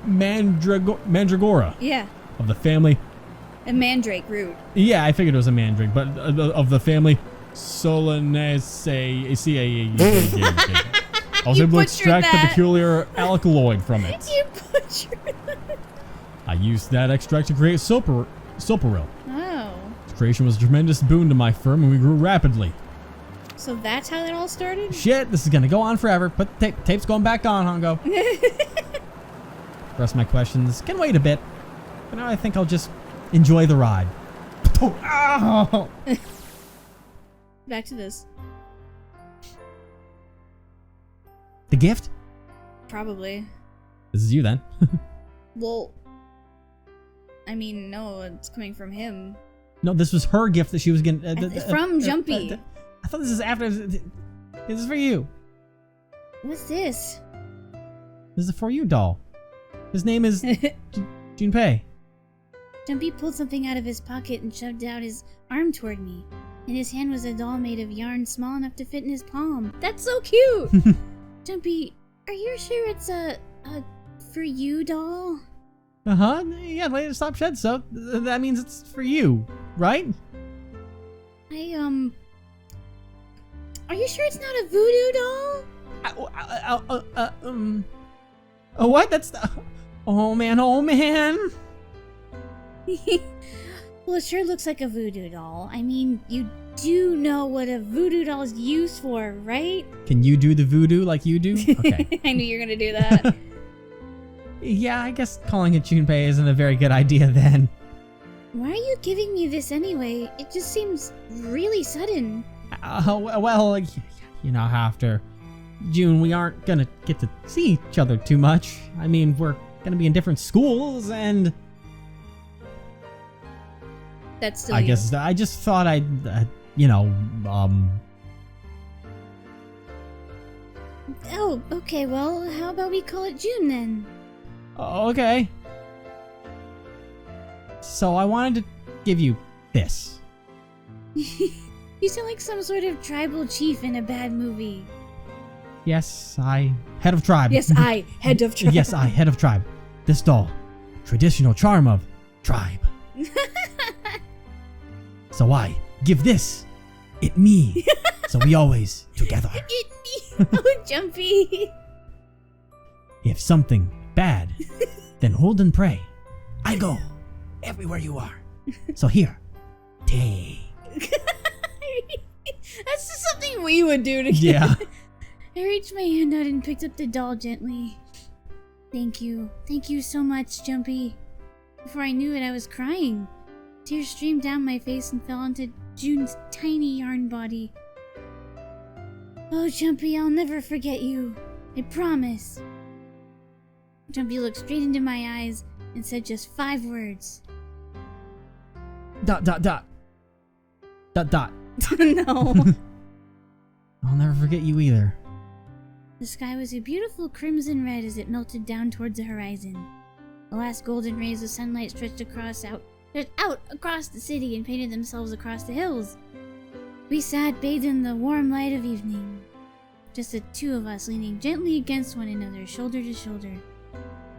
Mandragora. Yeah. Of the family. A mandrake root. Yeah, I figured it was a mandrake, but of the family Solanaceae. I was able to extract the peculiar alkaloid from it. You butchered that. I used that extract to create Soparil. Oh. Its creation was a tremendous boon to my firm, and we grew rapidly. So that's how that all started? Shit, this is gonna go on forever. Put the tape's going back on, Hongo. The rest of my questions can wait a bit. But now I think I'll just enjoy the ride. Oh. Back to this. The gift? Probably. This is you then. Well, I mean, no, it's coming from him. No, this was her gift that she was getting. From Jumpy. I thought this is after. This is for you. What's this? This is a for you doll. His name is Junpei. Jumpy pulled something out of his pocket and shoved out his arm toward me. In his hand was a doll made of yarn small enough to fit in his palm. That's so cute! Jumpy, are you sure it's a for you doll? Uh-huh. Yeah, Lady Stop Shed, so that means it's for you, right? Are you sure it's not a voodoo doll? What? That's oh man. Well, it sure looks like a voodoo doll. I mean, you do know what a voodoo doll is used for, right? Can you do the voodoo like you do? Okay. I knew you were gonna do that. Yeah, I guess calling it Junpei isn't a very good idea then. Why are you giving me this anyway? It just seems really sudden. Well, you know, after June, we aren't gonna get to see each other too much. I mean, we're gonna be in different schools, and that's still. I guess I just thought I'd, Oh, okay. Well, how about we call it June then? Okay. So I wanted to give you this. You sound like some sort of tribal chief in a bad movie. Yes, I, head of tribe. Yes, I, head of tribe. Yes, I, head of tribe. This doll, traditional charm of tribe. So I give this, it me. So we always together. It me. Oh, Jumpy. If something bad, then hold and pray. I go everywhere you are. So here, take. That's just something we would do together. Yeah. I reached my hand out and picked up the doll gently. Thank you. Thank you so much, Jumpy. Before I knew it, I was crying. Tears streamed down my face and fell onto June's tiny yarn body. Oh, Jumpy, I'll never forget you. I promise. Jumpy looked straight into my eyes and said just 5 words. ... No. I'll never forget you either. The sky was a beautiful crimson red as it melted down towards the horizon. The last golden rays of sunlight stretched out across the city and painted themselves across the hills. We sat bathed in the warm light of evening, just the 2 of us leaning gently against one another, shoulder to shoulder.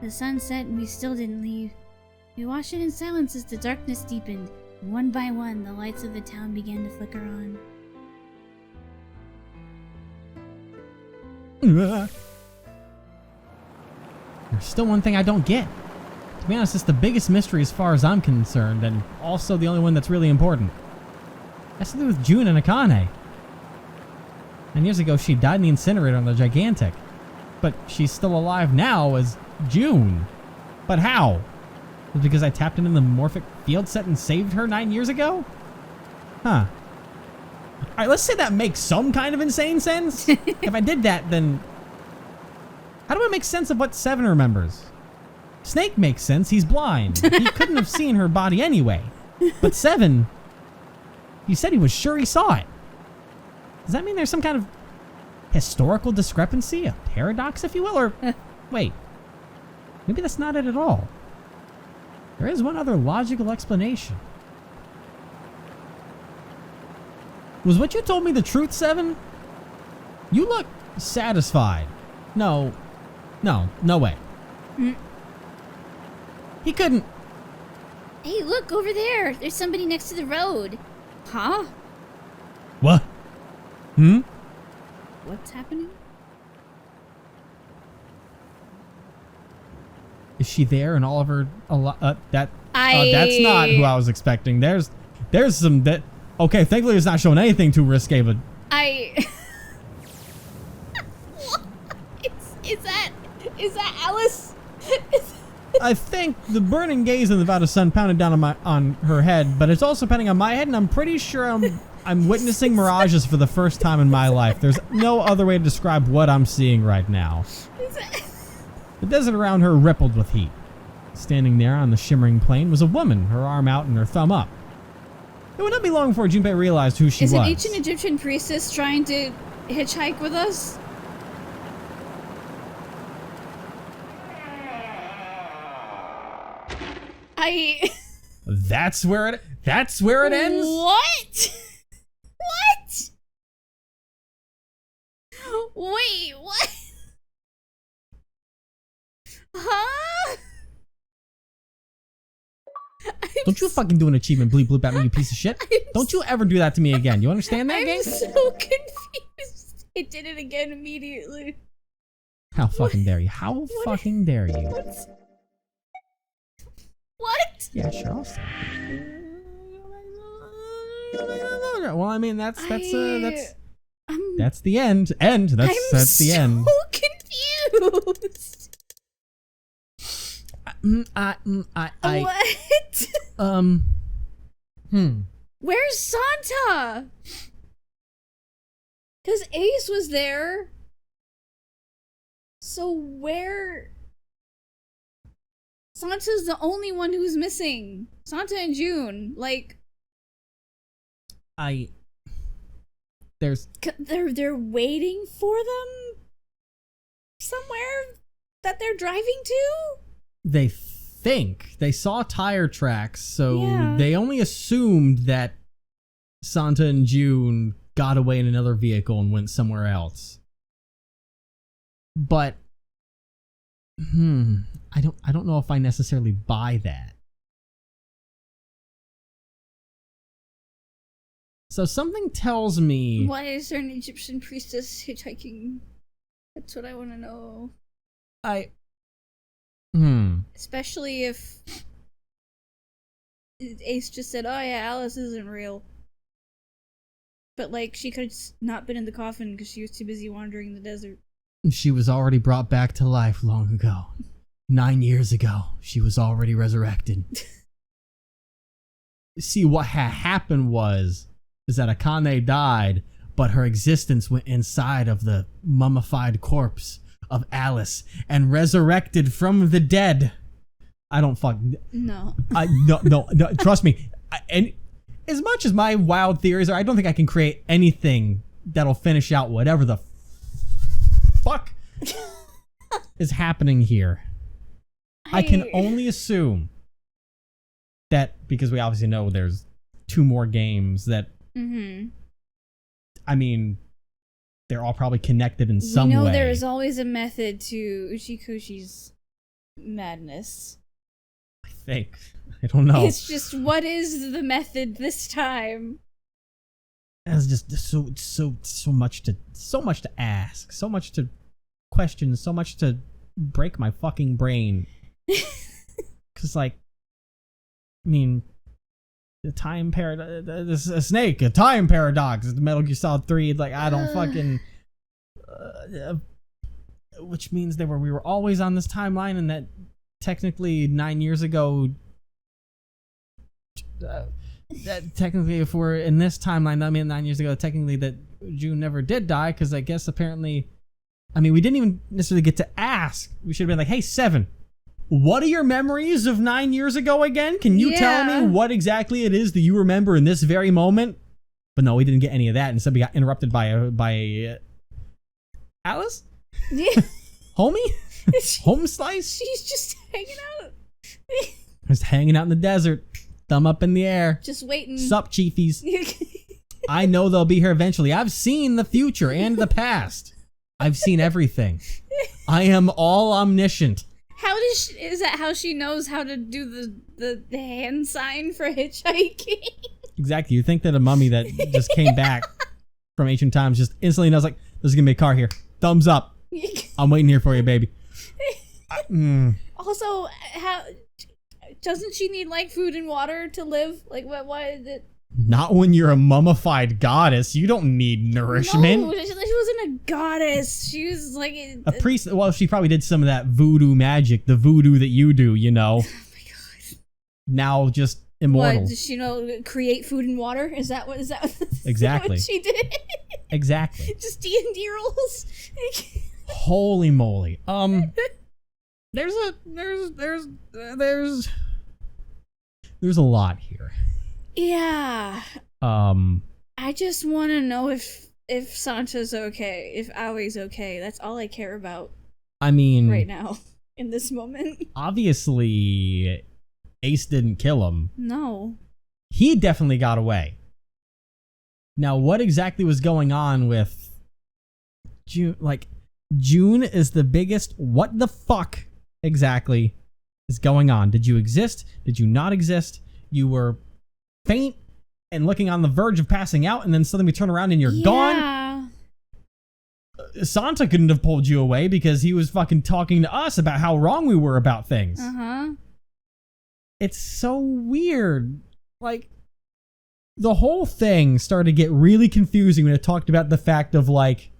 The sun set and we still didn't leave. We watched it in silence as the darkness deepened, and one by one the lights of the town began to flicker on. There's still one thing I don't get. To be honest, it's the biggest mystery as far as I'm concerned, and also the only one that's really important. It has to do with June and Akane. 9 years ago, she died in the incinerator on the Gigantic. But she's still alive now as June. But how? Was it because I tapped into the morphic field set and saved her 9 years ago? Huh. Alright, let's say that makes some kind of insane sense. If I did that, then... how do I make sense of what 7 remembers? Snake makes sense, he's blind. He couldn't have seen her body anyway. But 7... he said he was sure he saw it. Does that mean there's some kind of historical discrepancy? A paradox, if you will? Or... wait. Maybe that's not it at all. There is one other logical explanation. Was what you told me the truth, 7? You look satisfied. No way. He couldn't. Hey, look over there. There's somebody next to the road. Huh? What? What's happening? Is she there and all of her... that's not who I was expecting. There's some... that. Okay, thankfully it's not showing anything too risque, but... Is that Alice? I think the burning gaze of the Nevada sun pounded down on her head, but it's also pounding on my head, and I'm pretty sure I'm witnessing mirages for the first time in my life. There's no other way to describe what I'm seeing right now. The desert around her rippled with heat. Standing there on the shimmering plain was a woman, her arm out and her thumb up. It would not be long before Junpei realized who she was. Is an ancient Egyptian priestess trying to hitchhike with us? That's where it ends? What? What? Wait, what? Huh? Don't you fucking do an achievement bleep bloop at me, you piece of shit. Don't you ever do that to me again. You understand that, game? I'm so confused. It did it again immediately. How fucking dare you? How fucking dare you? What? Yeah, sure, I'll stop. Well, I mean, that's the end. That's the end. I'm so confused. What? Where's Santa? Because Ace was there. So where? Santa's the only one who's missing. Santa and June, like. They're waiting for them somewhere that they're driving to. They think. They saw tire tracks, so Yeah. they only assumed that Santa and June got away in another vehicle and went somewhere else. But I don't know if I necessarily buy that. So something tells me Why is there an Egyptian priestess hitchhiking? That's what I want to know. Especially if Ace just said, "Oh yeah, Alice isn't real." But like, she could have not been in the coffin because she was too busy wandering in the desert. She was already brought back to life long ago. 9 years ago, she was already resurrected. See, what happened is that Akane died, but her existence went inside of the mummified corpse of Alice and resurrected from the dead. I don't fuck. No. No, trust me. And as much as my wild theories are, I don't think I can create anything that'll finish out whatever the fuck is happening here. I can only assume that, because we obviously know there's 2 more games that, I mean, they're all probably connected in some way. We know there is always a method to Uchikushi's madness. I think. I don't know. It's just, what is the method this time? There's just so much to ask, so much to question, so much to break my fucking brain. Cause like, I mean, the time paradox, a snake, a time paradox, the Metal Gear Solid 3. Like, I don't fucking, which means we were always on this timeline, and that technically 9 years ago. That technically, if we're in this timeline, I mean 9 years ago, technically that June never did die, because I guess apparently, I mean, we didn't even necessarily get to ask. We should have been like, hey, Seven, what are your memories of 9 years ago again? Can you tell me what exactly it is that you remember in this very moment? But no, we didn't get any of that. Instead, we got interrupted by Alice? Yeah. Homie? Home slice? She's just hanging out. Just hanging out in the desert. Thumb up in the air. Just waiting. Sup, chiefies. I know they'll be here eventually. I've seen the future and the past. I've seen everything. I am all omniscient. Is that how she knows how to do the hand sign for hitchhiking? Exactly. You think that a mummy that just came back from ancient times just instantly knows, like, there's gonna be a car here. Thumbs up. I'm waiting here for you, baby. Also, how doesn't she need like food and water to live? Like, why is it? Not when you're a mummified goddess. You don't need nourishment. No, she wasn't a goddess. She was like a priest. Well, she probably did some of that voodoo magic, the voodoo that you do, you know. Oh my god. Now just immortal. What, does she know create food and water? Is that Exactly. what she did? Exactly. Just D&D rules. Holy moly. There's a lot here. Yeah. I just want to know if Santa's okay, if Awie's okay. That's all I care about. I mean, right now, in this moment. Obviously, Ace didn't kill him. No. He definitely got away. Now, what exactly was going on with June? Like, June is the biggest. What the fuck exactly is going on? Did you exist? Did you not exist? You were faint and looking on the verge of passing out, and then suddenly we turn around and you're gone. Santa couldn't have pulled you away because he was fucking talking to us about how wrong we were about things. It's so weird. Like, the whole thing started to get really confusing when it talked about the fact of, like,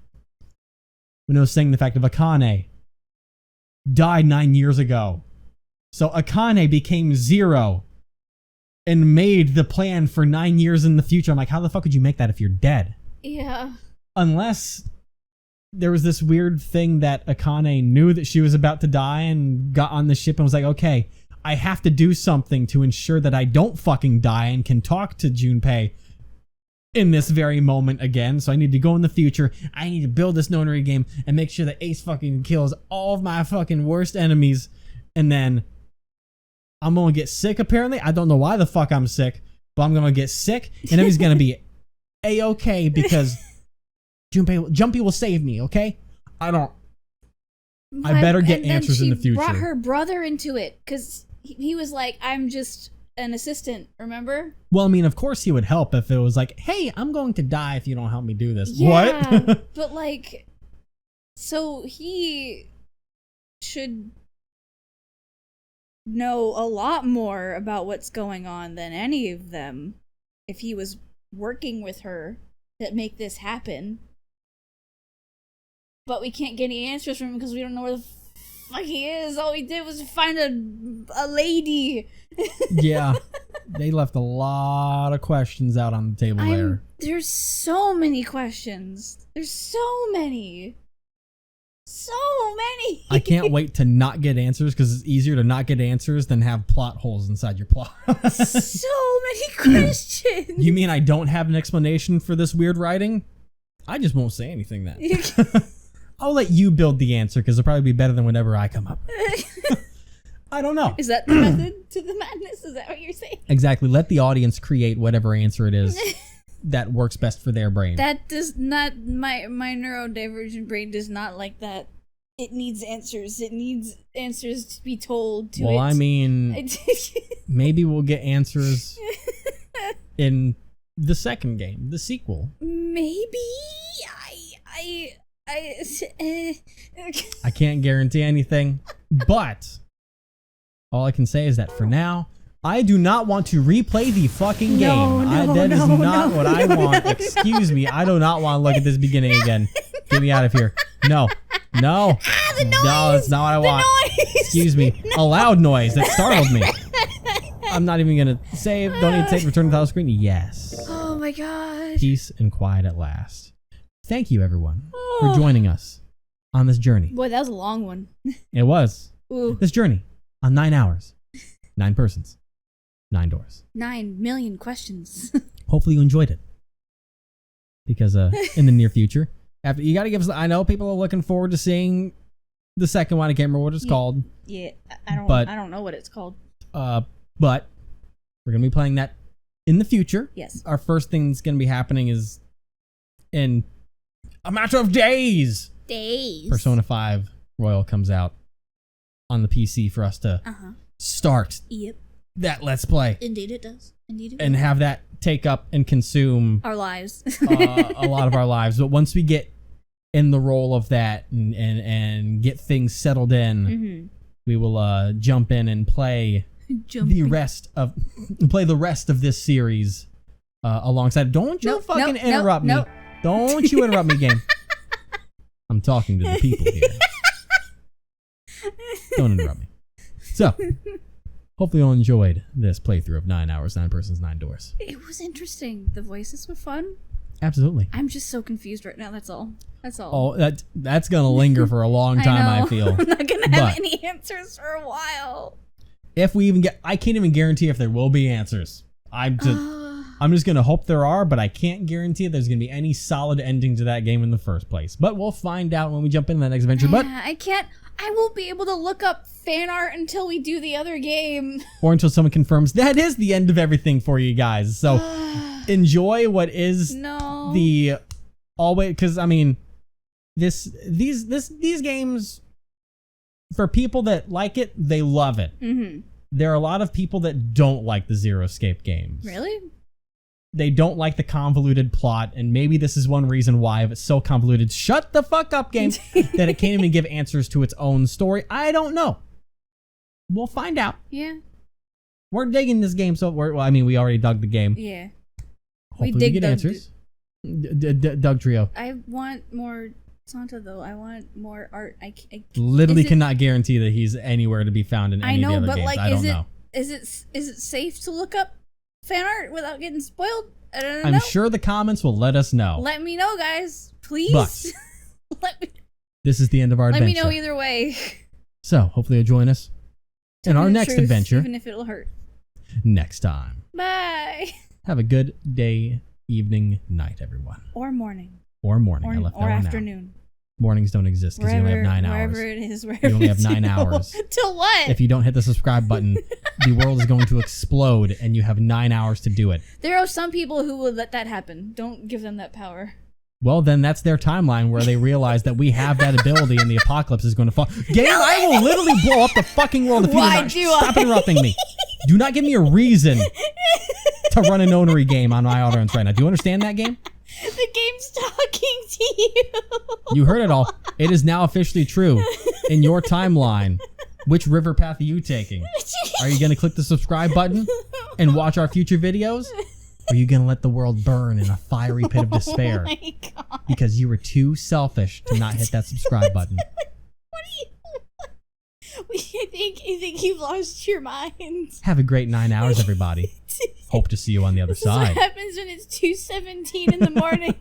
when it was saying the fact of Akane died 9 years ago. So Akane became Zero and made the plan for 9 years in the future. I'm like, how the fuck would you make that if you're dead? Yeah. Unless there was this weird thing that Akane knew that she was about to die and got on the ship and was like, okay, I have to do something to ensure that I don't fucking die and can talk to Junpei in this very moment again. So I need to go in the future. I need to build this nonary game and make sure that Ace fucking kills all of my fucking worst enemies. And then I'm going to get sick, apparently. I don't know why the fuck I'm sick, but I'm going to get sick, and everything's going to be A-okay because Jumpy will save me, okay? I better get answers in the future. Brought her brother into it because he was like, I'm just an assistant, remember? Well, I mean, of course he would help if it was like, hey, I'm going to die if you don't help me do this. Yeah, what? But like, so he should know a lot more about what's going on than any of them if he was working with her to make this happen. But we can't get any answers from him because we don't know where the fuck he is. All we did was find a lady. Yeah. They left a lot of questions out on the table there. There's so many questions. There's so many. So many. I can't wait to not get answers because it's easier to not get answers than have plot holes inside your plot. So many questions. You mean I don't have an explanation for this weird writing? I just won't say anything then. I'll let you build the answer because it'll probably be better than whatever I come up with. I don't know. Is that the method to the madness? Is that what you're saying? Exactly. Let the audience create whatever answer it is that works best for their brain. That does not, my neurodivergent brain does not like that. It needs answers. It needs answers to be told to it. Well, I mean, maybe we'll get answers in the second game, the sequel. Maybe. I can't guarantee anything, but all I can say is that for now, I do not want to replay the fucking game. That is not what I want. Excuse me. I do not want to look at this beginning again. Get me out of here. No. No. The noise. No, that's not what I want. Noise. Excuse me. No. A loud noise that startled me. I'm not even going to save. Don't need to save. Return to the title screen. Yes. Oh my god. Peace and quiet at last. Thank you, everyone, for joining us on this journey. Boy, that was a long one. It was. Ooh. This journey on 9 hours, 9 persons, 9 doors. 9 million questions. Hopefully you enjoyed it. Because in the near future, after you got to give us. I know people are looking forward to seeing the second one. I can't remember what it's called. Yeah, I don't know what it's called. But we're gonna be playing that in the future. Yes. Our first thing that's gonna be happening is in a matter of days. Persona 5 Royal comes out on the PC for us to start that Let's Play. Indeed it does. And have that take up and consume our lives. A lot of our lives. But once we get in the role of that and get things settled in, we will jump in and play the rest of this series alongside. Don't you interrupt me. Don't you interrupt me, game. I'm talking to the people here. Don't interrupt me. So, hopefully you all enjoyed this playthrough of 9 hours, 9 persons, 9 doors. It was interesting. The voices were fun. Absolutely. I'm just so confused right now. That's all. Oh, that's going to linger for a long time, I feel. I'm not going to have any answers for a while. If we even get... I can't even guarantee if there will be answers. I'm just going to hope there are, but I can't guarantee there's going to be any solid ending to that game in the first place. But we'll find out when we jump into that next adventure. But I won't be able to look up fan art until we do the other game. Or until someone confirms that is the end of everything for you guys. So enjoy what is the always... Because, I mean, these games, for people that like it, they love it. Mm-hmm. There are a lot of people that don't like the Zero Escape games. Really? They don't like the convoluted plot, and maybe this is one reason why, if it's so convoluted, shut the fuck up, game, that it can't even give answers to its own story. I don't know. We'll find out. Yeah. We're digging this game, so we already dug the game. Yeah. Hopefully we get answers. Doug Trio. I want more Santa, though. I want more art. I literally cannot guarantee that he's anywhere to be found in any of the other games. I don't know. Is it safe to look up fan art without getting spoiled? I don't know. I'm sure the comments will let us know. Let me know, guys. Please. But this is the end of our adventure. Let me know either way. So, hopefully you'll join us in our next adventure. Even if it'll hurt. Next time. Bye. Have a good day, evening, night, everyone. Or morning. Or morning. Or afternoon. Mornings don't exist because you only have 9 hours. Wherever it is, wherever You only have it's 9 to. hours. To what? If you don't hit the subscribe button, the world is going to explode and you have 9 hours to do it. There are some people who will let that happen. Don't give them that power. Well, then that's their timeline where they realize that we have that ability and the apocalypse is going to fall. Game, I will literally blow up the fucking world if you Why do not do stop I? interrupting me. Do not give me a reason to run a nonary game on my audience right now. Do you understand that, game? The game's talking to you. You heard it all. It is now officially true. In your timeline, which river path are you taking? Are you going to click the subscribe button and watch our future videos? Or are you going to let the world burn in a fiery pit of despair? Oh my god. Because you were too selfish to not hit that subscribe button. What are you? I think you've lost your mind. Have a great 9 hours, everybody. Hope to see you on the other This is what side. happens when it's 2:17 in the morning.